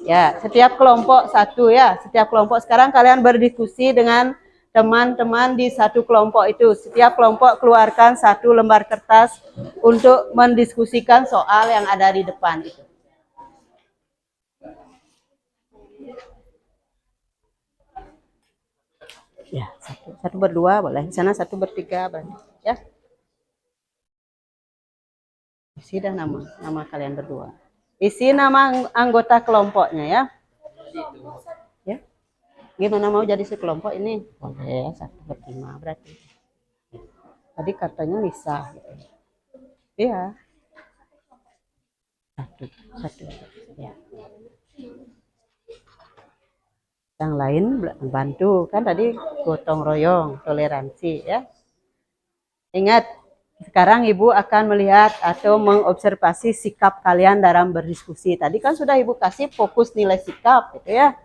Ya, setiap kelompok 1 ya. Setiap kelompok sekarang kalian berdiskusi dengan teman-teman di satu kelompok itu. Setiap kelompok keluarkan 1 lembar kertas untuk mendiskusikan soal yang ada di depan itu. Ya, satu berdua boleh. Di sana 1 bertiga boleh. Ya. Isi dah nama kalian berdua. Isi nama anggota kelompoknya ya. Ya. Gimana mau jadi sekelompok ini? Boleh 1 per 5 berarti. Tadi katanya bisa. Iya. 1. Ya. Yang lain bantu kan tadi gotong royong, toleransi ya. Ingat, sekarang Ibu akan melihat atau mengobservasi sikap kalian dalam berdiskusi. Tadi kan sudah Ibu kasih fokus nilai sikap gitu ya.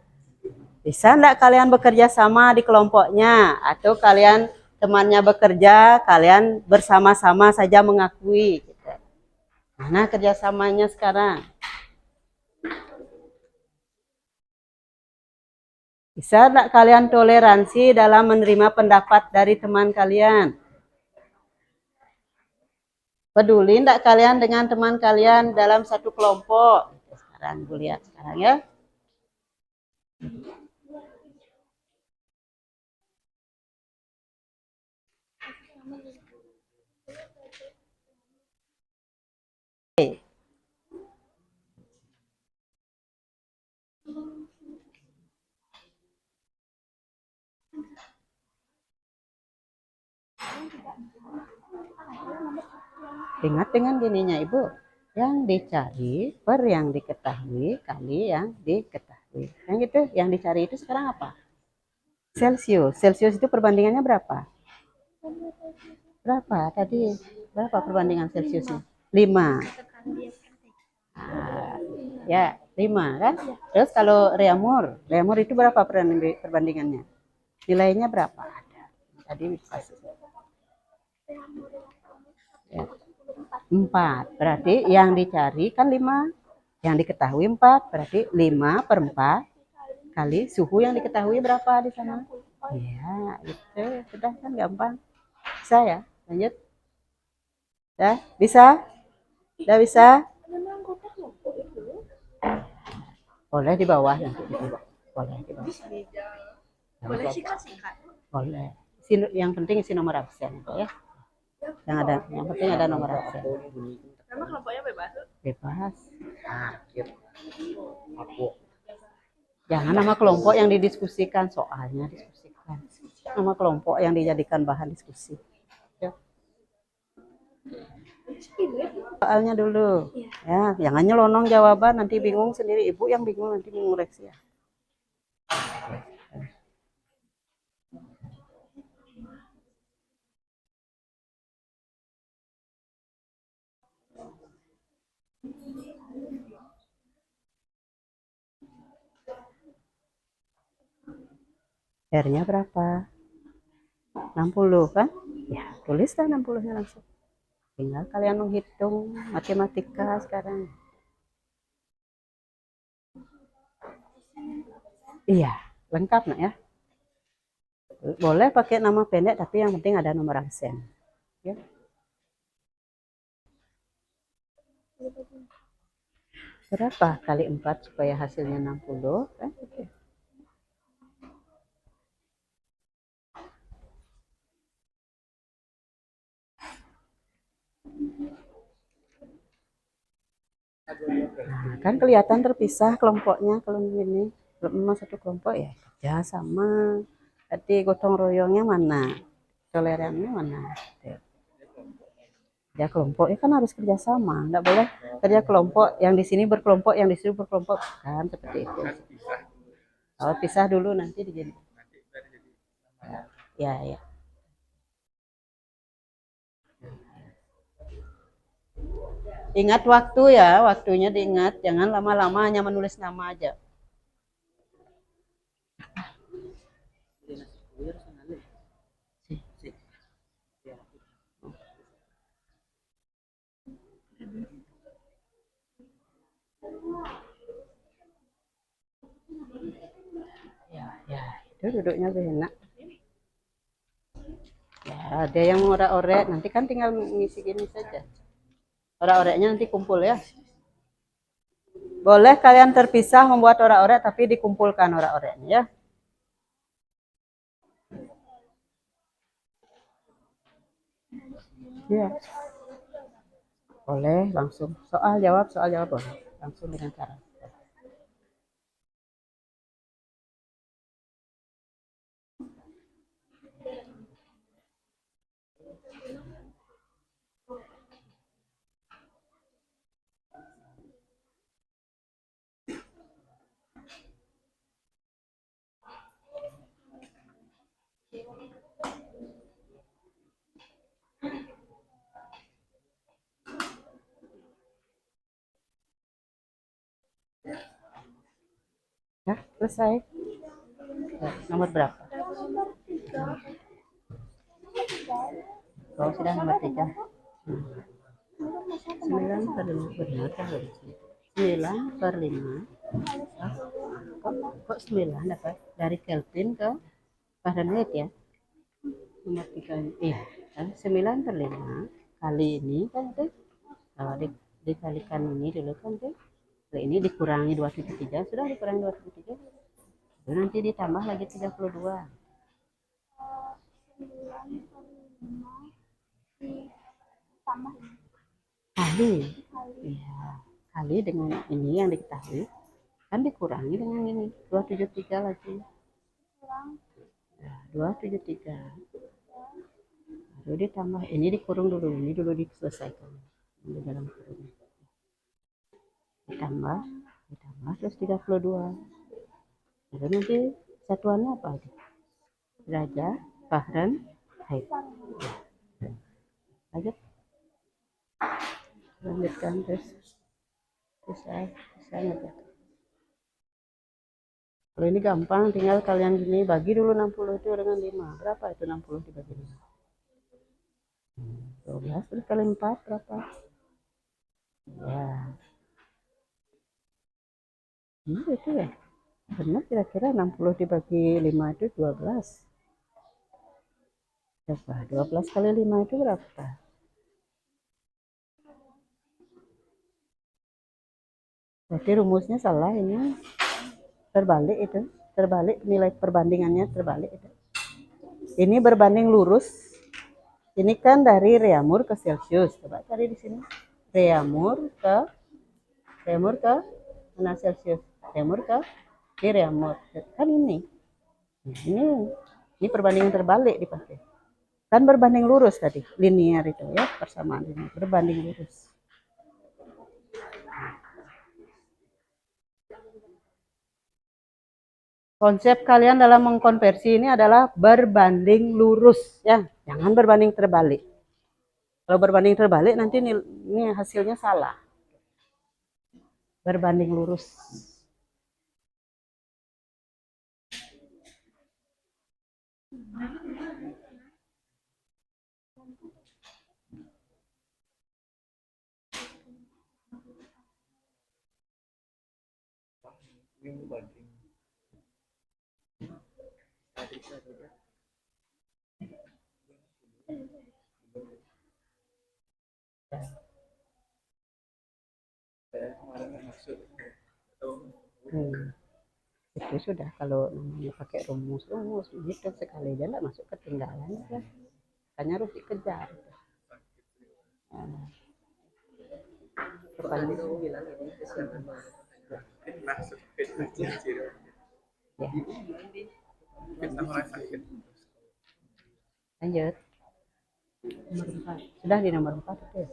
Bisa enggak kalian bekerja sama di kelompoknya atau kalian temannya bekerja, kalian bersama-sama saja mengakui gitu. Mana kerjasamanya sekarang? Bisa enggak kalian toleransi dalam menerima pendapat dari teman kalian? Peduli enggak kalian dengan teman kalian dalam satu kelompok? Sekarang Ibu lihat sekarang ya. Ingat dengan gininya Ibu, yang dicari per yang diketahui kali yang diketahui. Yang gitu, yang dicari itu sekarang apa? Celsius. Celsius itu perbandingannya berapa? Berapa tadi? Berapa perbandingan Celsiusnya? 5. Nah, ya, 5 kan? Terus kalau reamur itu berapa perbandingannya? Nilainya berapa? Ada. Tadi kasih. Ya. 4. Berarti yang dicari kan 5. Yang diketahui 4. Berarti 5 per 4 kali suhu yang diketahui berapa di sana? Iya, itu sudah kan gampang. Bisa ya? Lanjut. Dah, bisa? Udah bisa? Boleh di bawah nanti di bawah. Boleh di bawah. Boleh sikat-sikat. Boleh. Yang penting isi nomor absen ya. Yang penting ada nomor absen. Memang kelompoknya bebas? Bebas. Jangan nama kelompok yang didiskusikan, soalnya diskusikan. Nama kelompok yang dijadikan bahan diskusi. Ya. Soalnya dulu. Ya, jangan nyelonong jawaban nanti bingung sendiri. Ibu yang bingung nanti mengoreksi ya. R-nya berapa? 60 kan? Ya, tulislah 60-nya langsung. Tinggal kalian menghitung matematika sekarang. Iya, lengkap nak ya. Boleh pakai nama pendek tapi yang penting ada nomor absen. Ya. Berapa kali 4 supaya hasilnya 60? Kan? Oke. Nah, kan kelihatan terpisah kelompoknya kalau ini. Kalau memang satu kelompok ya kerja sama. Berarti gotong royongnya mana? Tolerannya mana? Kerja kelompok ya kan harus kerja sama. Enggak boleh kerja kelompok yang di sini berkelompok, yang di sini berkelompok. Kan seperti itu. Kalau pisah dulu nanti dijadi. Ya, ya. Ingat waktu ya, waktunya diingat. Jangan lama-lama hanya menulis nama aja. Ya, itu duduknya lebih enak. Ya, ada yang orek-orek, nanti kan tinggal ngisi gini saja. Orek-oreknya nanti kumpul ya. Boleh kalian terpisah membuat orek-orek, tapi dikumpulkan orek-oreknya ya. Ya. Boleh langsung soal jawab boleh langsung dengan cara. Ya, selesai. Ya, nomor berapa? Oh, sudah nomor 3. 9 per 5 benar kan? 9 per 5. Kok 9 dapat? Dari Kelvin ke Fahrenheit ya? Nomor 3. Iya, kan 9 per 5 kali ini kan tuh. Kalau dikalikan ini dulu kan tuh. Ini dikurangi 2,3, sudah dikurangi 2,3. Nanti ditambah lagi 32. Kali. Ya, kali dengan ini yang diketahui. Kan dikurangi dengan ini. 273 lagi. Ya, 273. Lalu ditambah. Ini dikurung dulu. Ini dulu diselesaikan. Di dalam kurung. Ditambah terus 32. Lalu nanti satuannya apa? Derajat Fahrenheit. Lanjutkan terus saya ngerjakan. Kalau ini gampang, tinggal kalian gini bagi dulu 60 itu dengan 5. Berapa itu 60 dibagi 5? 12 terus kali 4 berapa? Ya. Ini itu ya. Benar kira-kira 60 dibagi 5 itu 12. Berapa? 12 kali 5 itu berapa? Berarti rumusnya salah ini. Terbalik itu. Terbalik nilai perbandingannya terbalik itu. Ini berbanding lurus. Ini kan dari Reaumur ke Celsius. Coba cari di sini. Reaumur ke mana Celsius? Reaumur ke ini Reaumur. Kan ini. Ini perbandingan terbalik dipakai. Kan berbanding lurus tadi, linear itu ya, persamaan ini berbanding lurus. Konsep kalian dalam mengkonversi ini adalah berbanding lurus ya, jangan berbanding terbalik. Kalau berbanding terbalik nanti ini hasilnya salah. Berbanding lurus. Itu sudah kalau namanya pakai rumus gitu sekali aja nggak masuk ketinggalan ya. Makanya harus dikejar. Nah, Soalnya kamu bilang ini kesiapan ya. Lanjut. Nomor 4. Sudah di nomor 4 itu ya?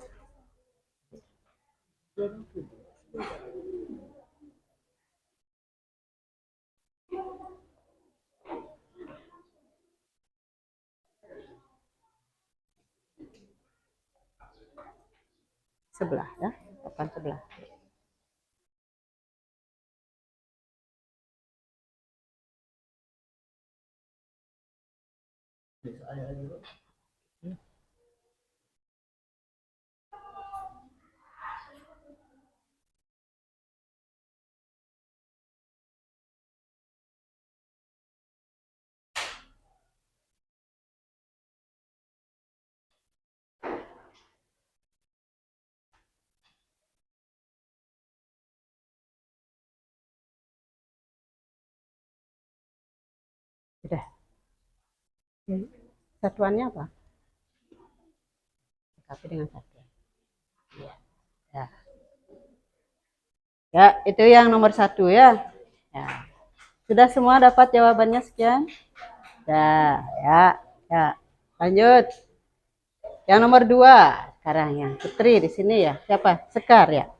Sebelah ya, papan sebelah. Sudah. Satuannya apa? Lengkapi dengan satuan. Ya. Ya. Ya, itu yang nomor 1 ya. Ya. Sudah semua dapat jawabannya sekian? Ya, ya, ya. Lanjut. Yang nomor 2 sekarang yang Putri di sini ya. Siapa? Sekar ya.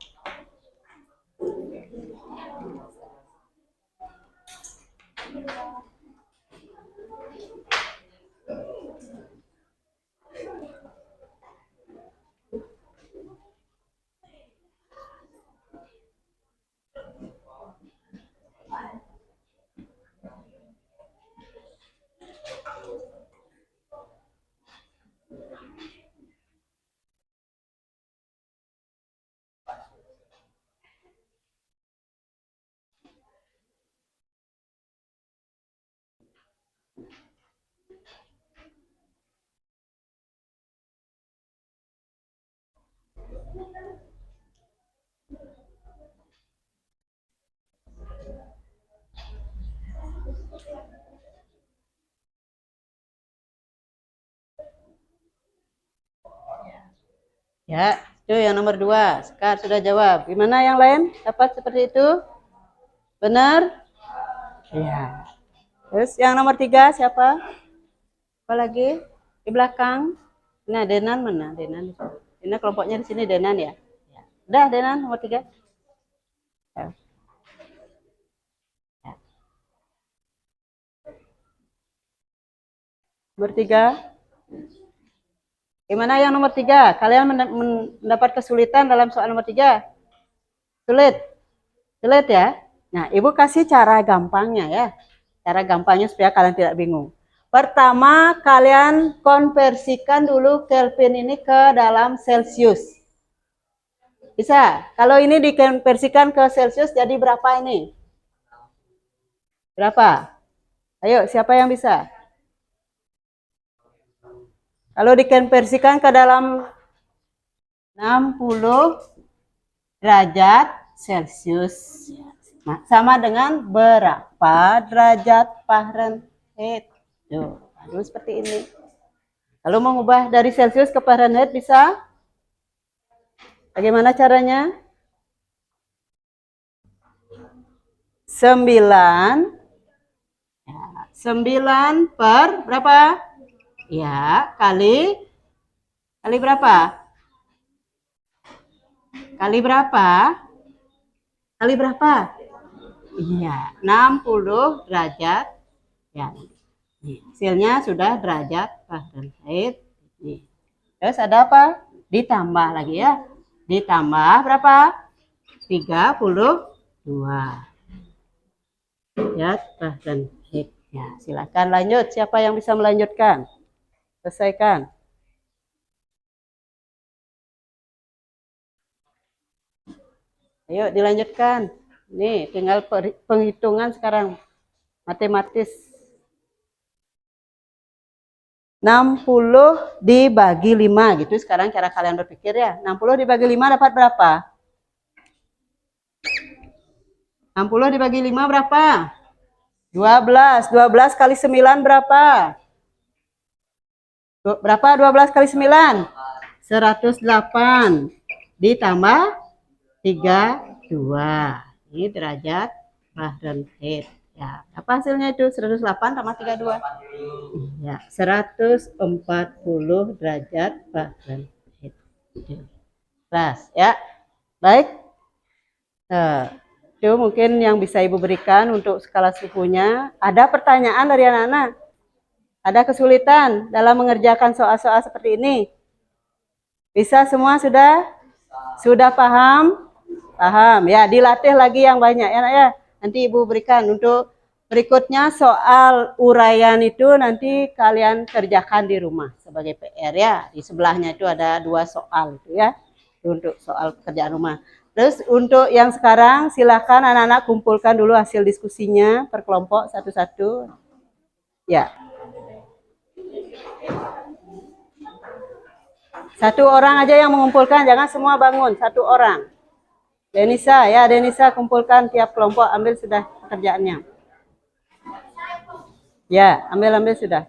Ya, itu yang nomor 2. Sekar sudah jawab. Gimana yang lain? Dapat seperti itu? Benar? Ya. Terus yang nomor 3 siapa? Apa lagi? Di belakang. Nah, Denan mana? Denan. Ini kelompoknya di sini Denan ya. Ya. Udah Denan nomor 3. Ya. Ya. Nomor 3. Gimana yang nomor 3? Kalian mendapat kesulitan dalam soal nomor 3? Sulit? Sulit ya? Nah, Ibu kasih cara gampangnya ya. Cara gampangnya supaya kalian tidak bingung. Pertama, kalian konversikan dulu Kelvin ini ke dalam Celsius. Bisa? Kalau ini dikonversikan ke Celsius jadi berapa ini? Berapa? Ayo, siapa yang bisa? Kalau dikonversikan ke dalam 60 derajat Celcius sama dengan berapa derajat Fahrenheit? Tuh, lalu seperti ini. Lalu mengubah dari Celcius ke Fahrenheit bisa? Bagaimana caranya? 9 per berapa? Ya, kali berapa? Kali berapa? Kali berapa? Iya, 60 derajat. Ya, hasilnya sudah derajat Fahrenheit. Terus ada apa? Ditambah lagi ya. Ditambah berapa? 32 derajat Fahrenheit. Ya, silakan lanjut. Siapa yang bisa melanjutkan? Selesaikan. Ayo dilanjutkan. Nih, tinggal penghitungan sekarang. Matematis. 60 dibagi 5 gitu sekarang cara kalian berpikir ya. 60 dibagi 5 dapat berapa? 60 dibagi 5 berapa? 12. 12 kali 9 berapa? Berapa 12 kali 9? 108. Ditambah 32. Ini derajat Fahrenheit. Ya, apa hasilnya itu? 108 tambah 32. Ya, 140 derajat Fahrenheit. Kelas, ya. Baik. Itu mungkin yang bisa Ibu berikan untuk skala suhunya. Ada pertanyaan dari anak-anak? Ada kesulitan dalam mengerjakan soal-soal seperti ini? Bisa semua sudah? Sudah paham? Paham. Ya, dilatih lagi yang banyak ya, Nak ya. Nanti Ibu berikan untuk berikutnya soal uraian itu nanti kalian kerjakan di rumah sebagai PR ya. Di sebelahnya itu ada 2 soal itu ya. Untuk soal pekerjaan rumah. Terus untuk yang sekarang silakan anak-anak kumpulkan dulu hasil diskusinya per kelompok satu-satu. Ya. Satu orang aja yang mengumpulkan, jangan semua bangun, satu orang. Denisa, ya Denisa kumpulkan tiap kelompok, ambil sudah pekerjaannya. Ya, ambil sudah.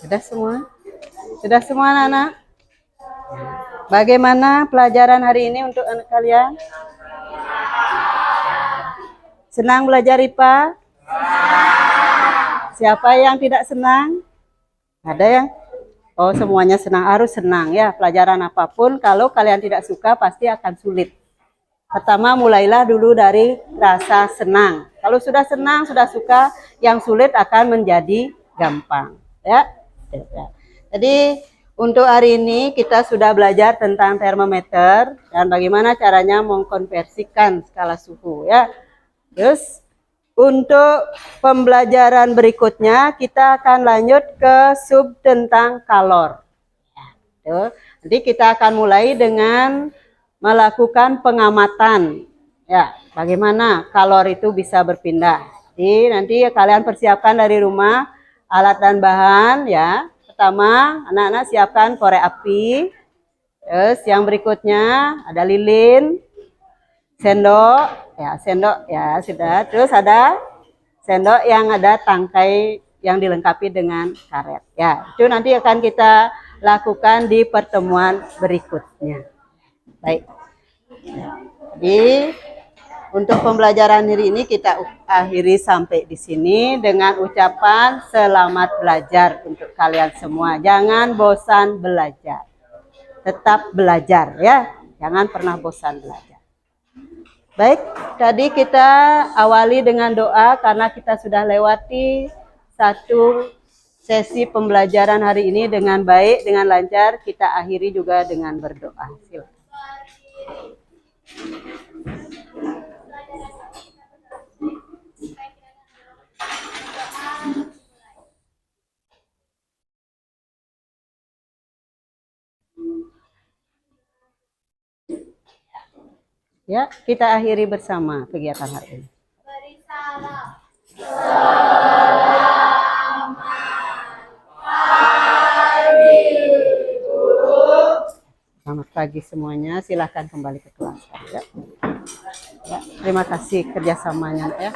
Sudah semua? Sudah semua anak-anak? Bagaimana pelajaran hari ini untuk anak kalian? Senang belajar IPA? Siapa yang tidak senang? Ada yang? Oh, semuanya senang, harus senang ya. Pelajaran apapun kalau kalian tidak suka pasti akan sulit. Pertama mulailah dulu dari rasa senang. Kalau sudah senang, sudah suka, yang sulit akan menjadi gampang. Ya. Jadi untuk hari ini kita sudah belajar tentang termometer dan bagaimana caranya mengkonversikan skala suhu ya. Terus untuk pembelajaran berikutnya kita akan lanjut ke sub tentang kalor. Ya, nanti kita akan mulai dengan melakukan pengamatan. Ya, bagaimana kalor itu bisa berpindah. Jadi nanti kalian persiapkan dari rumah Alat dan bahan ya. Pertama, anak-anak siapkan korek api. Terus yang berikutnya ada lilin, sendok ya sudah. Terus ada sendok yang ada tangkai yang dilengkapi dengan karet. Ya, itu nanti akan kita lakukan di pertemuan berikutnya. Baik. Jadi untuk pembelajaran hari ini kita akhiri sampai di sini dengan ucapan selamat belajar untuk kalian semua. Jangan bosan belajar. Tetap belajar ya. Jangan pernah bosan belajar. Baik, tadi kita awali dengan doa karena kita sudah lewati satu sesi pembelajaran hari ini dengan baik, dengan lancar. Kita akhiri juga dengan berdoa. Silakan. Ya, kita akhiri bersama kegiatan hari ini. Selamat pagi semuanya, silahkan kembali ke kelas. Ya. Ya, terima kasih kerjasamanya ya.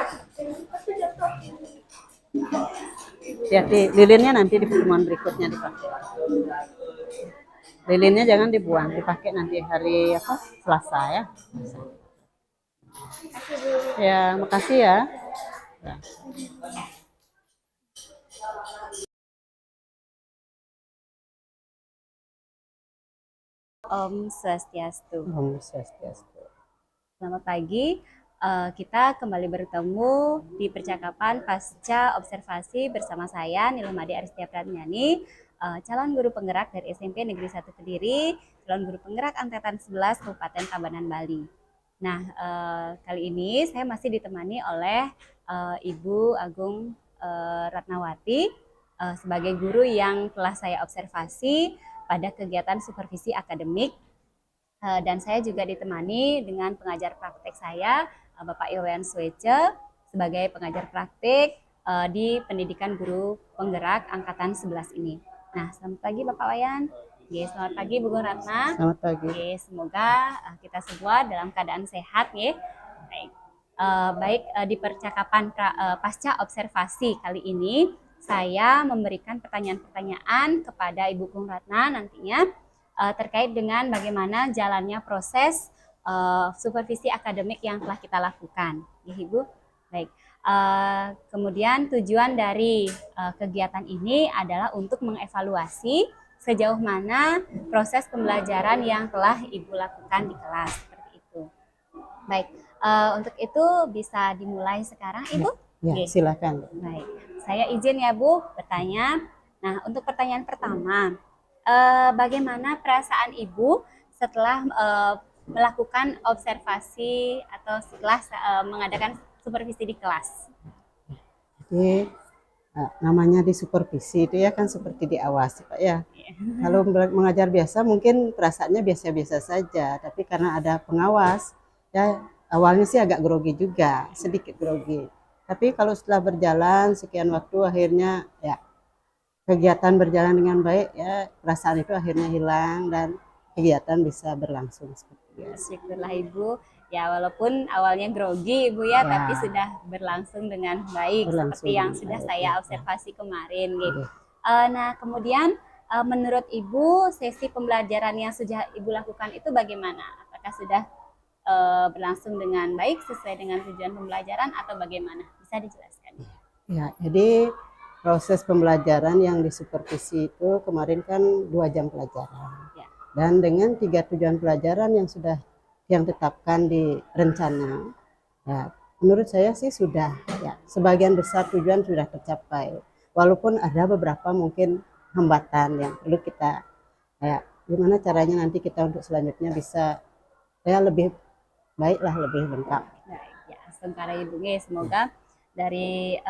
Hati-hati, lilinnya nanti di pertemuan berikutnya dipakai. Lilinnya jangan dibuang, dipakai nanti hari apa? Selasa ya. Ya, makasih ya. Ya. Om Swastiastu. Om Swastiastu. Selamat pagi. Kita kembali bertemu di percakapan pasca observasi bersama saya Nilumadi Aristia Pratnyani, calon guru penggerak dari SMP Negeri 1 Kediri, calon guru penggerak angkatan 11 Kabupaten Tabanan Bali. Nah, kali ini saya masih ditemani oleh Ibu Agung Ratnawati sebagai guru yang telah saya observasi pada kegiatan supervisi akademik, dan saya juga ditemani dengan pengajar praktek saya, Bapak Iwayan Swece, sebagai pengajar praktek di pendidikan guru penggerak angkatan 11 ini. Nah, selamat pagi Bapak Wayan. Oke, selamat pagi Bu Ratna. Selamat pagi. Oke, semoga kita semua dalam keadaan sehat ya. Baik, di percakapan pasca observasi kali ini saya memberikan pertanyaan-pertanyaan kepada Ibu Bung Ratna nantinya terkait dengan bagaimana jalannya proses supervisi akademik yang telah kita lakukan, ya Ibu. Baik. Kemudian tujuan dari kegiatan ini adalah untuk mengevaluasi sejauh mana proses pembelajaran yang telah Ibu lakukan di kelas, seperti itu. Baik, untuk itu bisa dimulai sekarang, Ibu? Ya, silakan. Baik, saya izin ya Bu bertanya. Nah, untuk pertanyaan pertama, bagaimana perasaan Ibu setelah melakukan observasi atau setelah mengadakan supervisi di kelas? Jadi namanya di supervisi itu ya kan seperti diawasi Pak ya. Kalau mengajar biasa mungkin perasaannya biasa-biasa saja, tapi karena ada pengawas ya awalnya sih agak grogi juga, sedikit grogi. Tapi kalau setelah berjalan sekian waktu akhirnya ya kegiatan berjalan dengan baik ya, perasaan itu akhirnya hilang dan kegiatan bisa berlangsung seperti biasa. Syukurlah Ibu. Ya, walaupun awalnya grogi Ibu ya, tapi sudah berlangsung dengan baik seperti yang sudah saya observasi kemarin gitu. Nah, kemudian menurut Ibu sesi pembelajaran yang sudah Ibu lakukan itu bagaimana? Apakah sudah berlangsung dengan baik sesuai dengan tujuan pembelajaran atau bagaimana? Bisa dijelaskan? Ya, jadi proses pembelajaran yang disupervisi itu kemarin kan 2 jam pelajaran. Ya. Dan dengan 3 tujuan pelajaran yang sudah yang tetapkan di rencana, ya, menurut saya sih sudah ya sebagian besar tujuan sudah tercapai. Walaupun ada beberapa mungkin hambatan yang perlu kita ya gimana caranya nanti kita untuk selanjutnya bisa ya lebih baiklah, lebih lengkap. Baik, ya, sementara Ibu, semoga dari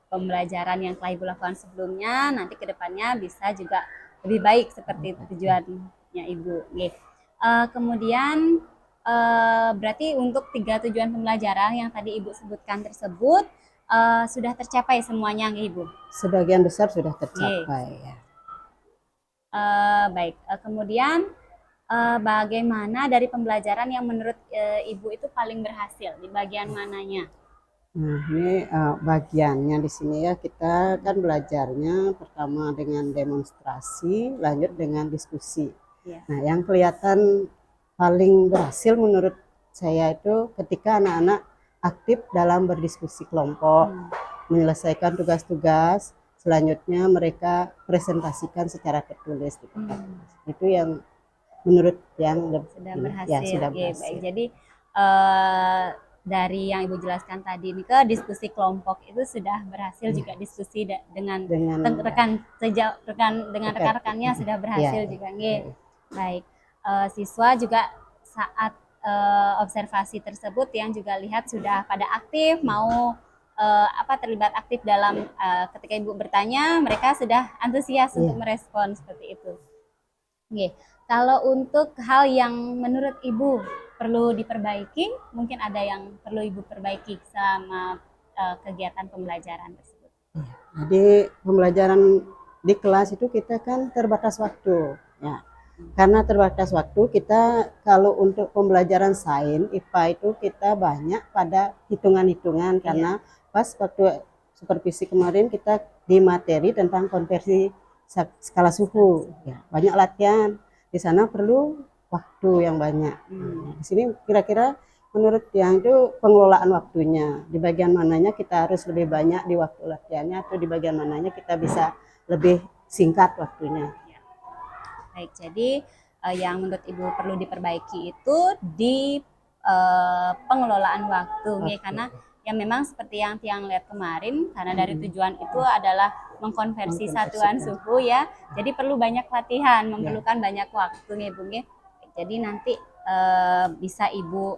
pembelajaran yang telah Ibu lakukan sebelumnya nanti ke depannya bisa juga lebih baik seperti tujuannya Ibu. Kemudian berarti untuk 3 tujuan pembelajaran yang tadi Ibu sebutkan tersebut sudah tercapai semuanya nggih Ibu? Sebagian besar sudah tercapai ya. Baik, kemudian bagaimana dari pembelajaran yang menurut Ibu itu paling berhasil di bagian mananya? Nah, ini bagiannya di sini ya, kita kan belajarnya pertama dengan demonstrasi, lanjut dengan diskusi. Iya. Nah, yang kelihatan paling berhasil menurut saya itu ketika anak-anak aktif dalam berdiskusi kelompok, menyelesaikan tugas-tugas, selanjutnya mereka presentasikan secara tertulis di kertas. Itu yang menurut yang Sudah ini, berhasil. ya, sudah Oke, berhasil. baik. Jadi dari yang Ibu jelaskan tadi ini ke diskusi kelompok itu sudah berhasil juga diskusi dengan rekan dengan rekan-rekannya sudah berhasil juga nggih. Baik. Siswa juga saat observasi tersebut yang juga lihat sudah pada aktif mau terlibat aktif dalam ketika Ibu bertanya mereka sudah antusias untuk merespon seperti itu. Oke. Kalau untuk hal yang menurut Ibu perlu diperbaiki, mungkin ada yang perlu Ibu perbaiki sama kegiatan pembelajaran tersebut. Jadi pembelajaran di kelas itu kita kan terbatas waktu, ya. Karena terbatas waktu, kita kalau untuk pembelajaran sains IPA itu kita banyak pada hitungan-hitungan karena pas waktu supervisi kemarin kita di materi tentang konversi skala suhu, ya, banyak latihan. Di sana perlu waktu yang banyak. Di sini kira-kira menurut yang itu pengelolaan waktunya, di bagian mananya kita harus lebih banyak di waktu latihannya atau di bagian mananya kita bisa lebih singkat waktunya. Baik, jadi yang menurut Ibu perlu diperbaiki itu di pengelolaan waktu. Karena ya memang seperti yang Tiang lihat kemarin, karena dari tujuan itu adalah mengkonversi satuan suhu ya. Jadi perlu banyak latihan, memerlukan banyak waktu nih Bu. Jadi nanti bisa Ibu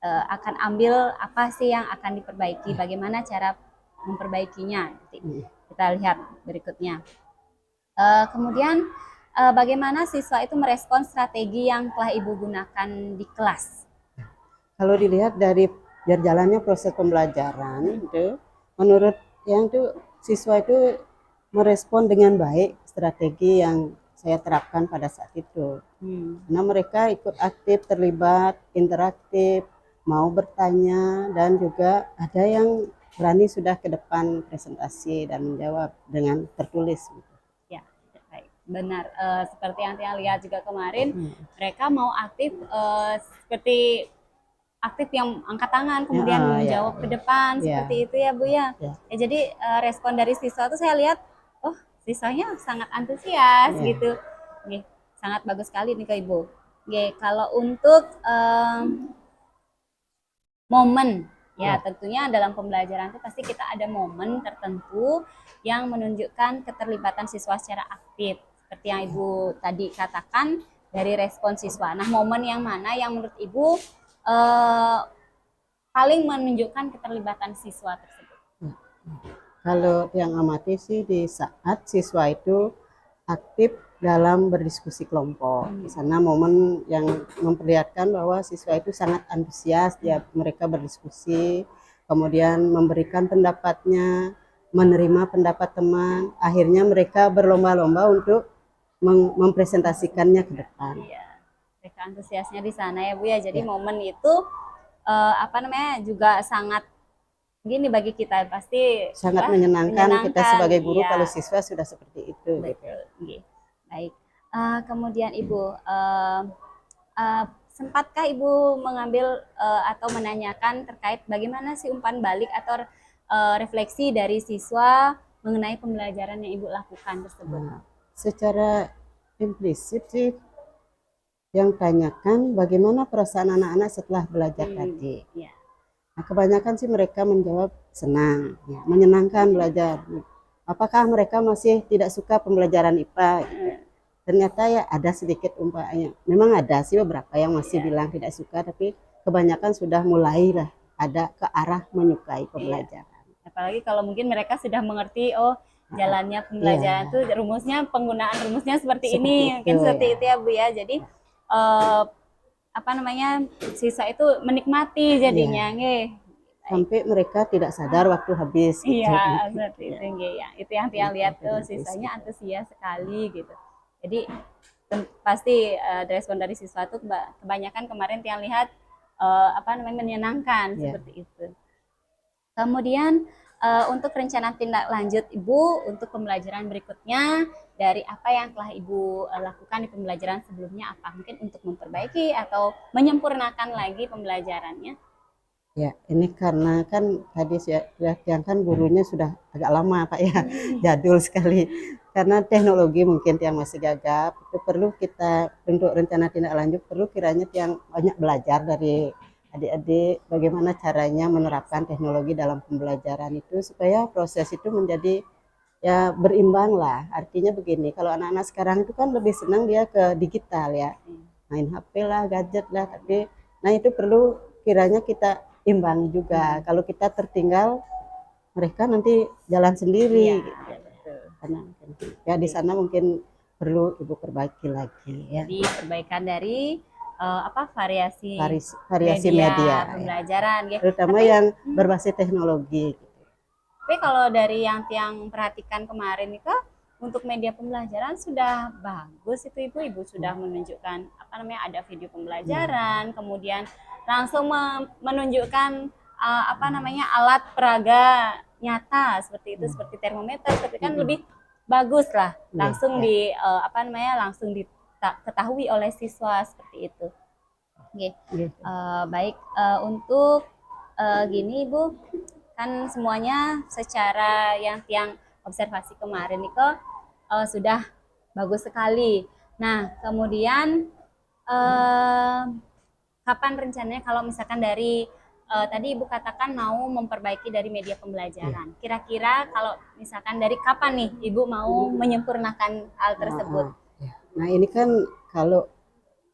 akan ambil apa sih yang akan diperbaiki, bagaimana cara memperbaikinya. Nanti kita lihat berikutnya. Kemudian bagaimana siswa itu merespon strategi yang telah Ibu gunakan di kelas? Kalau dilihat dari berjalannya proses pembelajaran itu, menurut yang itu siswa itu merespon dengan baik strategi yang saya terapkan pada saat itu. Karena mereka ikut aktif, terlibat, interaktif, mau bertanya, dan juga ada yang berani sudah ke depan presentasi dan menjawab dengan tertulis. Ya, baik. Benar. Seperti yang Tia lihat juga kemarin, mereka mau aktif seperti aktif yang angkat tangan kemudian menjawab ke depan seperti itu ya Bu ya. Jadi respon dari siswa itu saya lihat, oh siswanya sangat antusias gitu. Sangat bagus sekali nih ke Ibu. Kalau untuk momen ya tentunya dalam pembelajaran itu pasti kita ada momen tertentu yang menunjukkan keterlibatan siswa secara aktif seperti yang Ibu tadi katakan dari respon siswa. Nah, momen yang mana yang menurut Ibu paling menunjukkan keterlibatan siswa tersebut? Kalau yang amati sih di saat siswa itu aktif dalam berdiskusi kelompok. Di sana momen yang memperlihatkan bahwa siswa itu sangat antusias, mereka berdiskusi, kemudian memberikan pendapatnya, menerima pendapat teman, akhirnya mereka berlomba-lomba untuk mempresentasikannya ke depan. Iya, mereka antusiasnya di sana ya Bu ya. Jadi momen itu juga sangat gini bagi kita pasti sangat menyenangkan kita sebagai guru kalau siswa sudah seperti itu. Betul. Gitu. Baik. Kemudian Ibu sempatkah Ibu mengambil atau menanyakan terkait bagaimana sih umpan balik atau refleksi dari siswa mengenai pembelajaran yang Ibu lakukan tersebut? Nah, secara implisit sih yang tanyakan bagaimana perasaan anak-anak setelah belajar tadi. Ya. Nah, kebanyakan sih mereka menjawab senang, ya, menyenangkan belajar. Apakah mereka masih tidak suka pembelajaran IPA? Gitu. Ternyata ya ada sedikit umpamanya. Memang ada sih beberapa yang masih bilang tidak suka, tapi kebanyakan sudah mulai lah ada ke arah menyukai pembelajaran. Apalagi kalau mungkin mereka sudah mengerti jalannya pembelajaran itu penggunaan rumusnya seperti ini, mungkin seperti itu ya Bu ya. Jadi siswa itu menikmati jadinya sampai mereka tidak sadar waktu habis gitu. Iya, seperti itu nggih ya. Itu yang tiang lihat tuh siswanya antusias sekali gitu. Jadi pasti respon dari siswa tuh kebanyakan kemarin tiang lihat apa namanya menyenangkan Iya. seperti itu. Kemudian untuk rencana tindak lanjut Ibu untuk pembelajaran berikutnya dari apa yang telah Ibu lakukan di pembelajaran sebelumnya apa? Mungkin untuk memperbaiki atau menyempurnakan lagi pembelajarannya. Ya, ini karena kan tadi yang kan gurunya sudah agak lama Pak ya, jadul sekali. Karena teknologi mungkin yang masih gagap, itu perlu kita untuk rencana tindak lanjut perlu kiranya yang banyak belajar dari adik-adik bagaimana caranya menerapkan teknologi dalam pembelajaran itu supaya proses itu menjadi ya berimbang lah. Artinya begini, kalau anak-anak sekarang itu kan lebih senang dia ke digital ya, main HP lah, gadget lah, tapi nah itu perlu kiranya kita imbang juga. Kalau kita tertinggal, mereka nanti jalan sendiri. Iya, Gitu. betul. Karena ya di sana mungkin perlu Ibu perbaiki lagi ya. Jadi perbaikan dari apa variasi Variasi media ya. pembelajaran gitu. Terutama yang berbasis teknologi. Tapi kalau dari yang tiang perhatikan kemarin itu untuk media pembelajaran sudah bagus itu Ibu sudah menunjukkan apa namanya ada video pembelajaran, kemudian langsung menunjukkan apa namanya alat peraga nyata seperti itu seperti termometer seperti kan lebih bagus lah langsung di apa namanya langsung diketahui oleh siswa seperti itu. Oke. Baik untuk gini Ibu kan semuanya secara yang tiang observasi kemarin itu sudah bagus sekali. Nah kemudian kapan rencananya kalau misalkan dari tadi Ibu katakan mau memperbaiki dari media pembelajaran. Kira-kira kalau misalkan dari kapan nih Ibu mau menyempurnakan hal tersebut? Nah ini kan kalau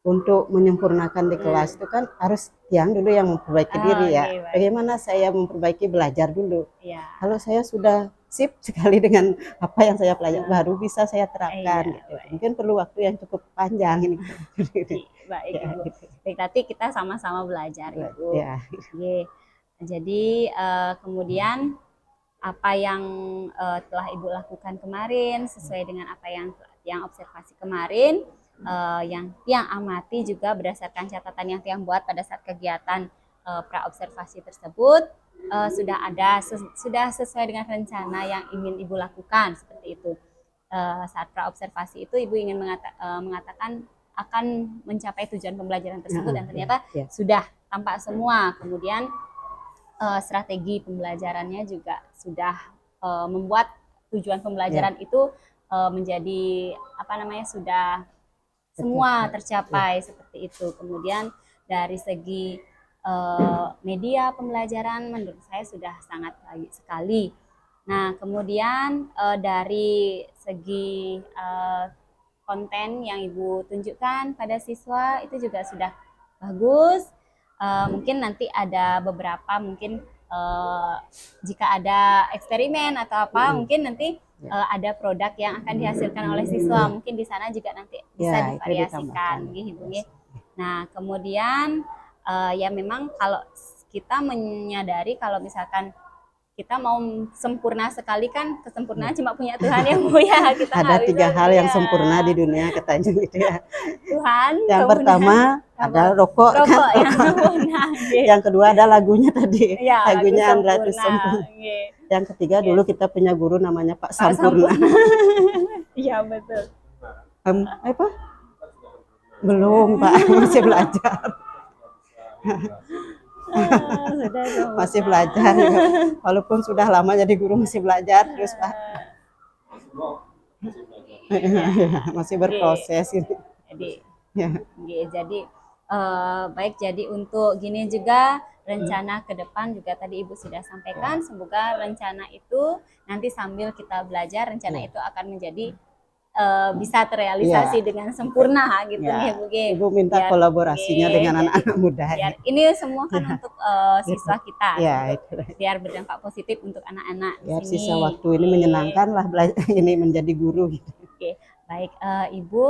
untuk menyempurnakan di kelas itu kan harus tiang dulu yang memperbaiki diri ya. Baik. Bagaimana saya memperbaiki belajar dulu. Ya. Kalau saya sudah sip sekali dengan apa yang saya pelajari, baru bisa saya terapkan. Gitu. Mungkin perlu waktu yang cukup panjang ini. Baik Ibu. Baik, nanti kita sama-sama belajar Ibu. Ya. Jadi kemudian apa yang telah Ibu lakukan kemarin sesuai dengan apa yang observasi kemarin. Yang amati juga berdasarkan catatan yang tiang buat pada saat kegiatan pra observasi tersebut sudah sesuai dengan rencana yang ingin Ibu lakukan seperti itu. Saat pra observasi itu Ibu ingin mengatakan akan mencapai tujuan pembelajaran tersebut dan ternyata sudah tampak semua. Kemudian strategi pembelajarannya juga sudah membuat tujuan pembelajaran itu menjadi apa namanya sudah semua tercapai seperti itu. Kemudian dari segi media pembelajaran menurut saya sudah sangat baik sekali. Nah kemudian dari segi konten yang Ibu tunjukkan pada siswa itu juga sudah bagus. Mungkin nanti ada beberapa mungkin jika ada eksperimen atau apa mungkin nanti ada produk yang akan dihasilkan oleh siswa mungkin di sana juga nanti bisa divariasikan gitu. Nah kemudian ya memang kalau kita menyadari kalau misalkan kita mau sempurna sekali kan kesempurnaan cuma punya Tuhan yang mulia kita ada 3 hal yang sempurna di dunia katanya gitu ya. Tuhan yang pertama ada rokok kan? yang sempurna. Yang kedua ada lagunya tadi ya, lagunya Andra itu sempurna. Yang ketiga dulu kita punya guru namanya Pak Sampurna. Iya betul. Apa? Belum Pak, masih belajar. Masih belajar ya. Walaupun sudah lama jadi guru masih belajar terus Pak. Masih berproses ini. Jadi baik jadi untuk gini juga rencana ke depan juga tadi Ibu sudah sampaikan semoga rencana itu nanti sambil kita belajar rencana itu akan menjadi bisa terrealisasi dengan sempurna gitu nih Bu. Ibu minta kolaborasinya dengan anak-anak muda. Ini semua kan untuk siswa kita. Biar berdampak positif untuk anak-anak. Biar sisa waktu ini menyenangkan lah ini menjadi guru gitu. Baik Ibu,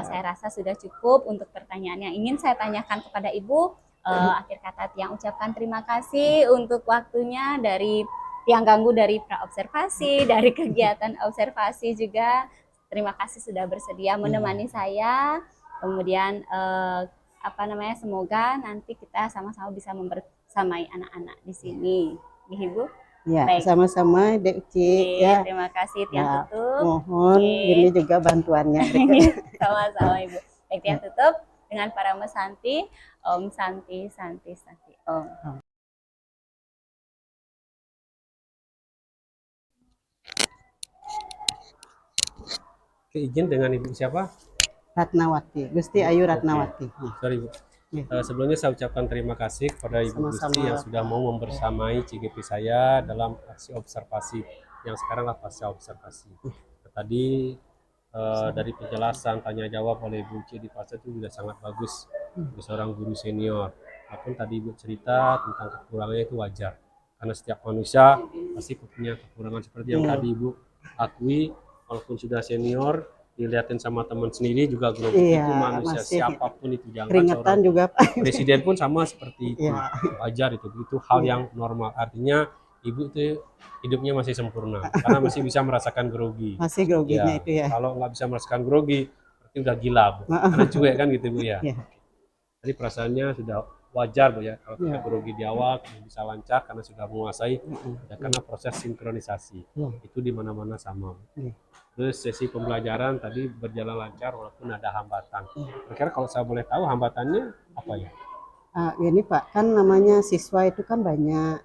saya rasa sudah cukup untuk pertanyaan yang ingin saya tanyakan kepada Ibu. Akhir kata Tiang ucapkan terima kasih untuk waktunya dari Tiang ganggu dari praobservasi, dari kegiatan observasi juga. Terima kasih sudah bersedia menemani saya. Kemudian semoga nanti kita sama-sama bisa membersamai anak-anak di sini. Ibu. Ya, Baik. sama-sama Dek Uci ya. Terima kasih Tiang Ya, tutup. mohon ini juga bantuannya. Sama-sama Ibu. Baik, Tiang tutup dengan para mesanti. Om Santi Santi Santi Om. Oke, izin dengan Ibu siapa? Ratnawati, Gusti Ayu Ratnawati. Sorry Bu. Ya. Sebelumnya saya ucapkan terima kasih kepada Ibu Sama-sama. Gusti yang sudah mau membersamai CGP saya dalam aksi observasi yang sekarang lah pasca observasi. Tadi dari penjelasan tanya jawab oleh Ibu Uci di fase itu sudah sangat bagus dari seorang guru senior. Walaupun tadi Ibu cerita tentang kekurangannya itu wajar karena setiap manusia pasti punya kekurangan seperti yang tadi Ibu akui. Walaupun sudah senior, dilihatin sama teman sendiri juga belum itu manusia masih siapapun itu, jangan keringetan seorang juga Pak. presiden pun sama seperti itu. Iya. Wajar itu hal yang normal. Artinya Ibu itu hidupnya masih sempurna karena masih bisa merasakan grogi. Masih groginya itu ya. Kalau nggak bisa merasakan grogi berarti udah gila Bu. Karena cuek kan gitu Bu ya. Iya. Jadi perasaannya sudah wajar Bu ya, kalau kita grogi di awal bisa lancar karena sudah menguasai ya, karena proses sinkronisasi itu di mana-mana sama. Terus sesi pembelajaran tadi berjalan lancar walaupun ada hambatan. Kira-kira kalau saya boleh tahu hambatannya apa ya? Gini Pak, kan namanya siswa itu kan banyak,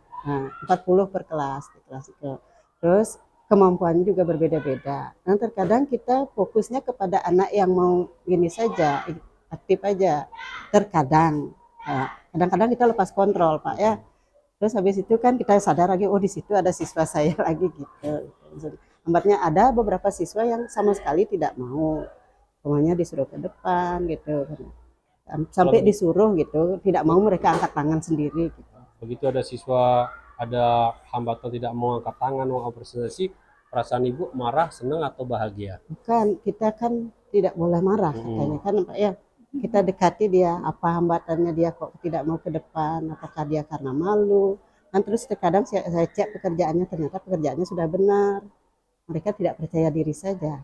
40 per kelas di kelas itu. Terus kemampuannya juga berbeda-beda. Dan terkadang kita fokusnya kepada anak yang mau gini saja, aktif aja. Terkadang, kadang-kadang kita lepas kontrol Pak ya. Terus habis itu kan kita sadar lagi, oh di situ ada siswa saya lagi gitu. Lambatnya ada beberapa siswa yang sama sekali tidak mau, semuanya disuruh ke depan gitu. Sampai disuruh gitu, tidak mau mereka angkat tangan sendiri gitu. Begitu ada siswa ada hambatan tidak mau angkat tangan, mau presentasi, perasaan Ibu marah, senang atau bahagia? Bukan, kita kan tidak boleh marah katanya kan Pak ya. Kita dekati dia, apa hambatannya dia kok tidak mau ke depan, apakah dia karena malu. Dan terus terkadang saya cek pekerjaannya, ternyata pekerjaannya sudah benar. Mereka tidak percaya diri saja.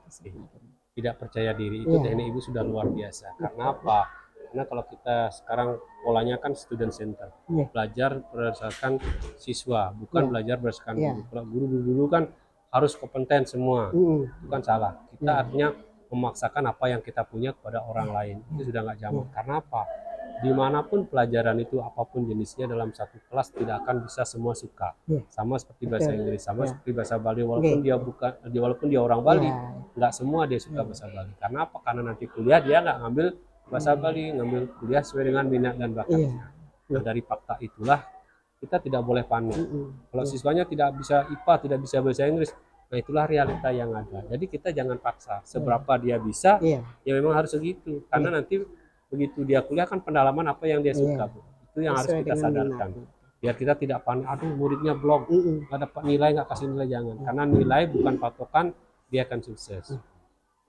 Tidak percaya diri itu teknik Ibu sudah luar biasa. Karena apa? Karena kalau kita sekarang polanya kan student center, belajar berdasarkan siswa, bukan belajar berdasarkan guru. Kalau guru dulu kan harus kompeten semua, itu kan salah. Kita artinya memaksakan apa yang kita punya kepada orang lain, itu sudah nggak zaman. Karena apa? Dimanapun pelajaran itu apapun jenisnya dalam satu kelas tidak akan bisa semua suka. Sama seperti bahasa Inggris, sama seperti bahasa Bali, walaupun dia orang Bali, nggak semua dia suka bahasa Bali. Karena apa? Karena nanti kuliah dia nggak ngambil bahasa Bali, ngambil kuliah sesuai dengan minat dan bakatnya. Nah, dari fakta itulah kita tidak boleh panik. Kalau siswanya tidak bisa IPA, tidak bisa bahasa Inggris, nah itulah realita yang ada. Jadi kita jangan paksa. Seberapa dia bisa, ya memang harus segitu. Karena nanti begitu dia kuliah kan pendalaman apa yang dia suka, Bu. Itu yang harus kita sadarkan. Biar kita tidak panik, aduh muridnya blog, nggak dapat nilai, nggak kasih nilai, jangan. Karena nilai bukan patokan dia akan sukses.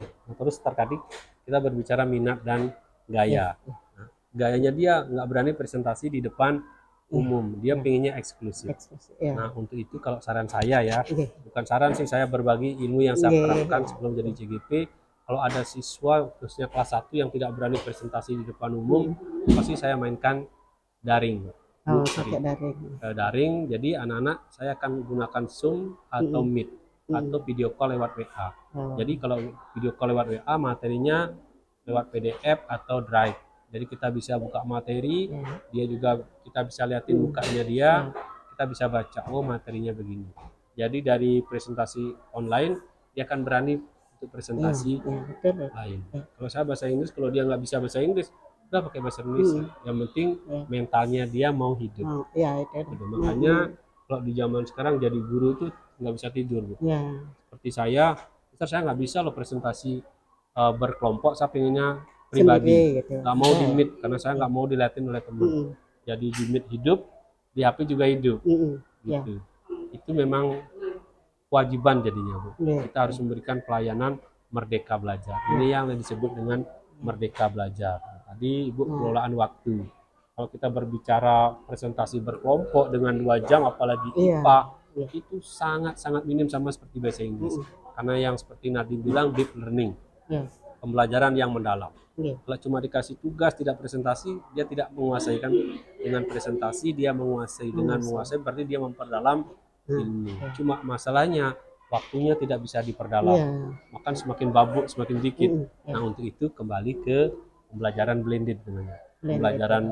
Nah, terus terkadang kita berbicara minat dan gaya. Nah, gayanya dia nggak berani presentasi di depan umum, dia pengennya eksklusif. Nah untuk itu kalau saran saya ya, bukan saran sih, saya berbagi ilmu yang saya terapkan sebelum jadi CGP. Kalau ada siswa khususnya kelas 1 yang tidak berani presentasi di depan umum, pasti saya mainkan daring. Daring, jadi anak-anak saya akan gunakan Zoom atau Meet atau video call lewat WA. Jadi kalau video call lewat WA materinya lewat PDF atau Drive. Jadi kita bisa buka materi, dia juga kita bisa liatin mukanya dia, kita bisa baca, oh materinya begini. Jadi dari presentasi online dia akan berani untuk presentasi lain. Kalau saya bahasa Inggris, kalau dia nggak bisa bahasa Inggris, udah pakai bahasa Indonesia. Yang penting mentalnya dia mau hidup. Makanya kalau di zaman sekarang jadi guru tuh nggak bisa tidur. Seperti saya nggak bisa loh presentasi berkelompok, saya pengennya pribadi, nggak mau di meet karena saya nggak mau dilihatin oleh teman. Jadi di meet hidup, di HP juga hidup. Gitu. Itu memang kewajiban jadinya, Bu. Kita harus memberikan pelayanan merdeka belajar. Ini yang disebut dengan merdeka belajar. Tadi Ibu pengelolaan waktu. Kalau kita berbicara presentasi berkelompok dengan 2 jam, apalagi Iya. IPA, Iya. itu sangat-sangat minim sama seperti bahasa Inggris. Karena yang seperti Nadine bilang deep learning, Iya. pembelajaran yang mendalam. Iya. Kalau cuma dikasih tugas tidak presentasi, dia tidak menguasai kan. Dengan presentasi dia menguasai, dengan menguasai berarti dia memperdalam ilmu. Cuma masalahnya waktunya tidak bisa diperdalam. Iya. Makan semakin babuk, semakin dikit. Iya. Nah, untuk itu kembali ke pembelajaran blended namanya. Blended. Pembelajaran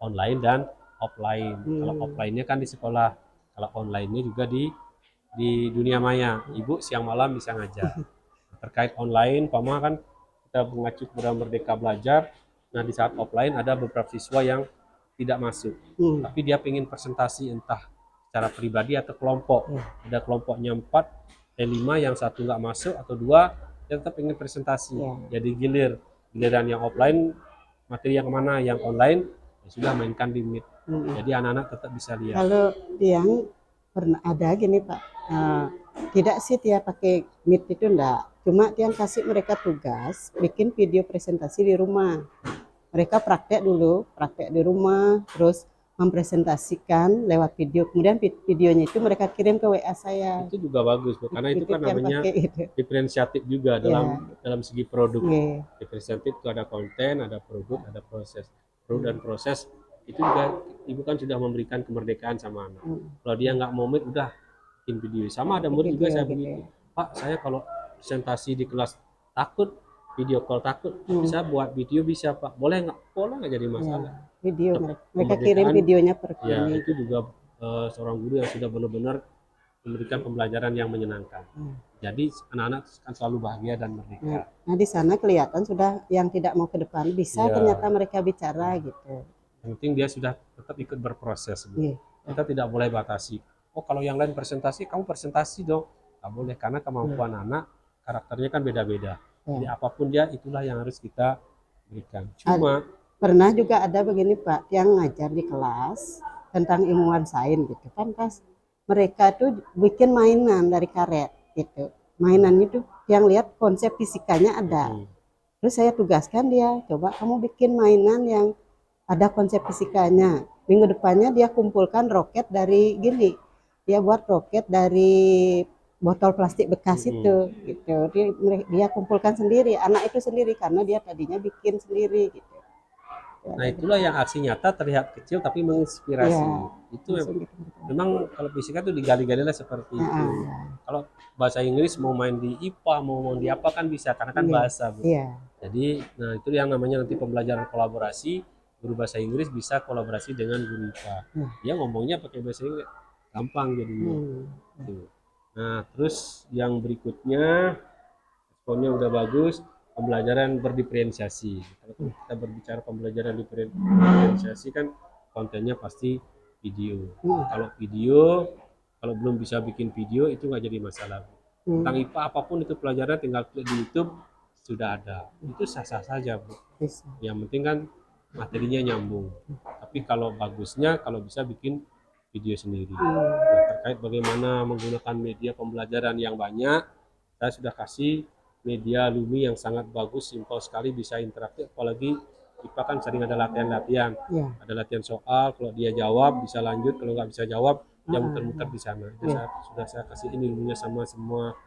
online dan offline. Kalau offline-nya kan di sekolah, kalau online-nya juga di dunia maya. Ibu siang malam bisa ngajar. Terkait online, Pama kan kita mengacu kepada Merdeka Belajar. Nah, di saat offline ada beberapa siswa yang tidak masuk, tapi dia pengen presentasi entah secara pribadi atau kelompok. Ada kelompoknya 4, 5 yang satu nggak masuk atau 2 dia tetap ingin presentasi. Jadi giliran yang offline materi yang mana, yang online ya sudah mainkan di Meet. Jadi anak-anak tetap bisa lihat. Kalau yang pernah ada gini Pak, tidak sih dia pakai Meet itu enggak, cuma dia kasih mereka tugas bikin video presentasi di rumah. Mereka praktek dulu, praktek di rumah, terus mempresentasikan lewat video. Kemudian videonya itu mereka kirim ke WA saya. Itu juga bagus, Bu, karena itu kan namanya diferensiatif juga dalam segi produk. Diferensiatif itu ada konten, ada produk, ada proses. Produk dan proses itu juga ibu kan sudah memberikan kemerdekaan sama anak. Kalau dia nggak mau meet, udah bikin video. Sama ada murid juga saya begitu. Pak, saya kalau presentasi di kelas takut, video call takut, bisa buat video bisa Pak. Boleh nggak jadi masalah. Video mereka kirim videonya per ya, itu juga seorang guru yang sudah benar-benar memberikan pembelajaran yang menyenangkan. Jadi anak-anak kan selalu bahagia dan merdeka. Nah di sana kelihatan sudah yang tidak mau ke depan bisa ternyata mereka bicara gitu. Yang penting dia sudah tetap ikut berproses. Kita tidak boleh batasi. Oh kalau yang lain presentasi, kamu presentasi dong. Nggak boleh, karena kemampuan anak karakternya kan beda-beda. Jadi apapun dia, itulah yang harus kita berikan. Cuma pernah juga ada begini Pak, yang ngajar di kelas tentang ilmuwan sains gitu kan, pas mereka tuh bikin mainan dari karet gitu. Mainan itu yang lihat konsep fisikanya ada. Terus saya tugaskan dia, coba kamu bikin mainan yang ada konsep fisikanya. Minggu depannya dia kumpulkan roket dari gini. Dia buat roket dari botol plastik bekas itu gitu. Dia kumpulkan sendiri, anak itu sendiri karena dia tadinya bikin sendiri gitu. Nah itulah yang aksi nyata terlihat kecil tapi menginspirasi. Itu memang kalau fisika tuh digali-gali lah seperti itu. Kalau bahasa Inggris mau main di IPA mau di apa kan bisa, karena kan bahasa. Jadi nah itu yang namanya nanti pembelajaran kolaborasi. Guru bahasa Inggris bisa kolaborasi dengan guru IPA. Dia ngomongnya pakai bahasa Inggris gampang jadinya. Nah terus yang berikutnya, responnya udah bagus. Pembelajaran berdiferensiasi. Kalau kita berbicara pembelajaran diferensiasi kan kontennya pasti video. Kalau video, kalau belum bisa bikin video itu nggak jadi masalah. Tentang IPA apapun itu pelajaran tinggal klik di YouTube sudah ada. Itu sah-sah saja, Bu. Yang penting kan materinya nyambung. Tapi kalau bagusnya kalau bisa bikin video sendiri. Nah, terkait bagaimana menggunakan media pembelajaran yang banyak, saya sudah kasih media Lumi yang sangat bagus, simpel sekali, bisa interaktif. Apalagi IPA kan sering ada latihan-latihan, ada latihan soal, kalau dia jawab bisa lanjut, kalau nggak bisa jawab dia muter-muter di sana. Sudah saya kasih ini ilmunya sama semua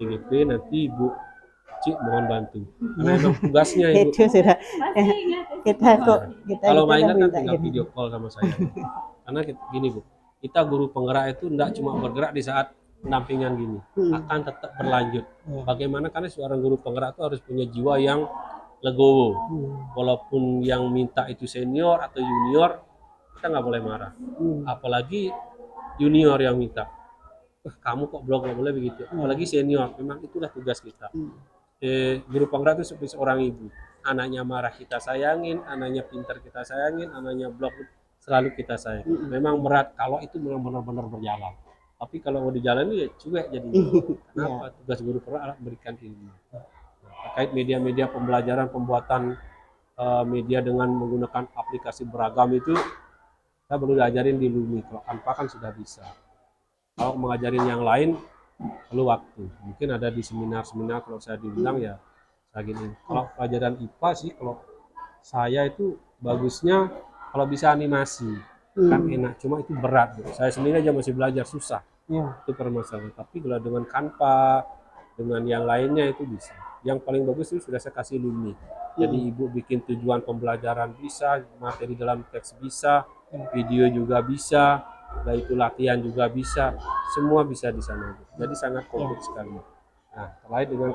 CGP. Nanti Ibu Cik mohon bantu, karena memang tugasnya Ibu. Itu sudah kita Kalau mainan kan tinggal video call sama saya. Karena gini Bu, kita guru penggerak itu enggak cuma bergerak di saat pendampingan gini, akan tetap berlanjut. Bagaimana, karena seorang guru penggerak itu harus punya jiwa yang legowo. Walaupun yang minta itu senior atau junior, kita nggak boleh marah. Apalagi junior yang minta, kamu kok blog, nggak boleh begitu. Apalagi senior, memang itulah tugas kita. Guru penggerak itu seperti seorang ibu. Anaknya marah kita sayangin, anaknya pintar kita sayangin, anaknya blog selalu kita sayang. Memang berat kalau itu memang benar-benar berjalan. Tapi kalau mau dijalani ya cuek jadinya. Kenapa? Tugas guru penggerak adalah memberikan ilmu. Terkait media-media pembelajaran, pembuatan media dengan menggunakan aplikasi beragam itu, kita baru diajarin di Lumi. Kalau Canva kan sudah bisa. Kalau mengajarin yang lain perlu waktu. Mungkin ada di seminar-seminar, kalau saya dibilang ya saya gini. Kalau pelajaran IPA sih, kalau saya itu bagusnya Kalau bisa animasi kan enak, cuma itu berat. Bu. Saya sendiri aja masih belajar susah. Ya. Itu permasalahan. Tapi kalau dengan Canva, dengan yang lainnya itu bisa. Yang paling bagus itu sudah saya kasih Lumi. Jadi ibu bikin tujuan pembelajaran bisa, materi dalam teks bisa, video juga bisa, baik itu latihan juga bisa, semua bisa di sana. Bu. Jadi sangat komplit sekali. Nah, terkait dengan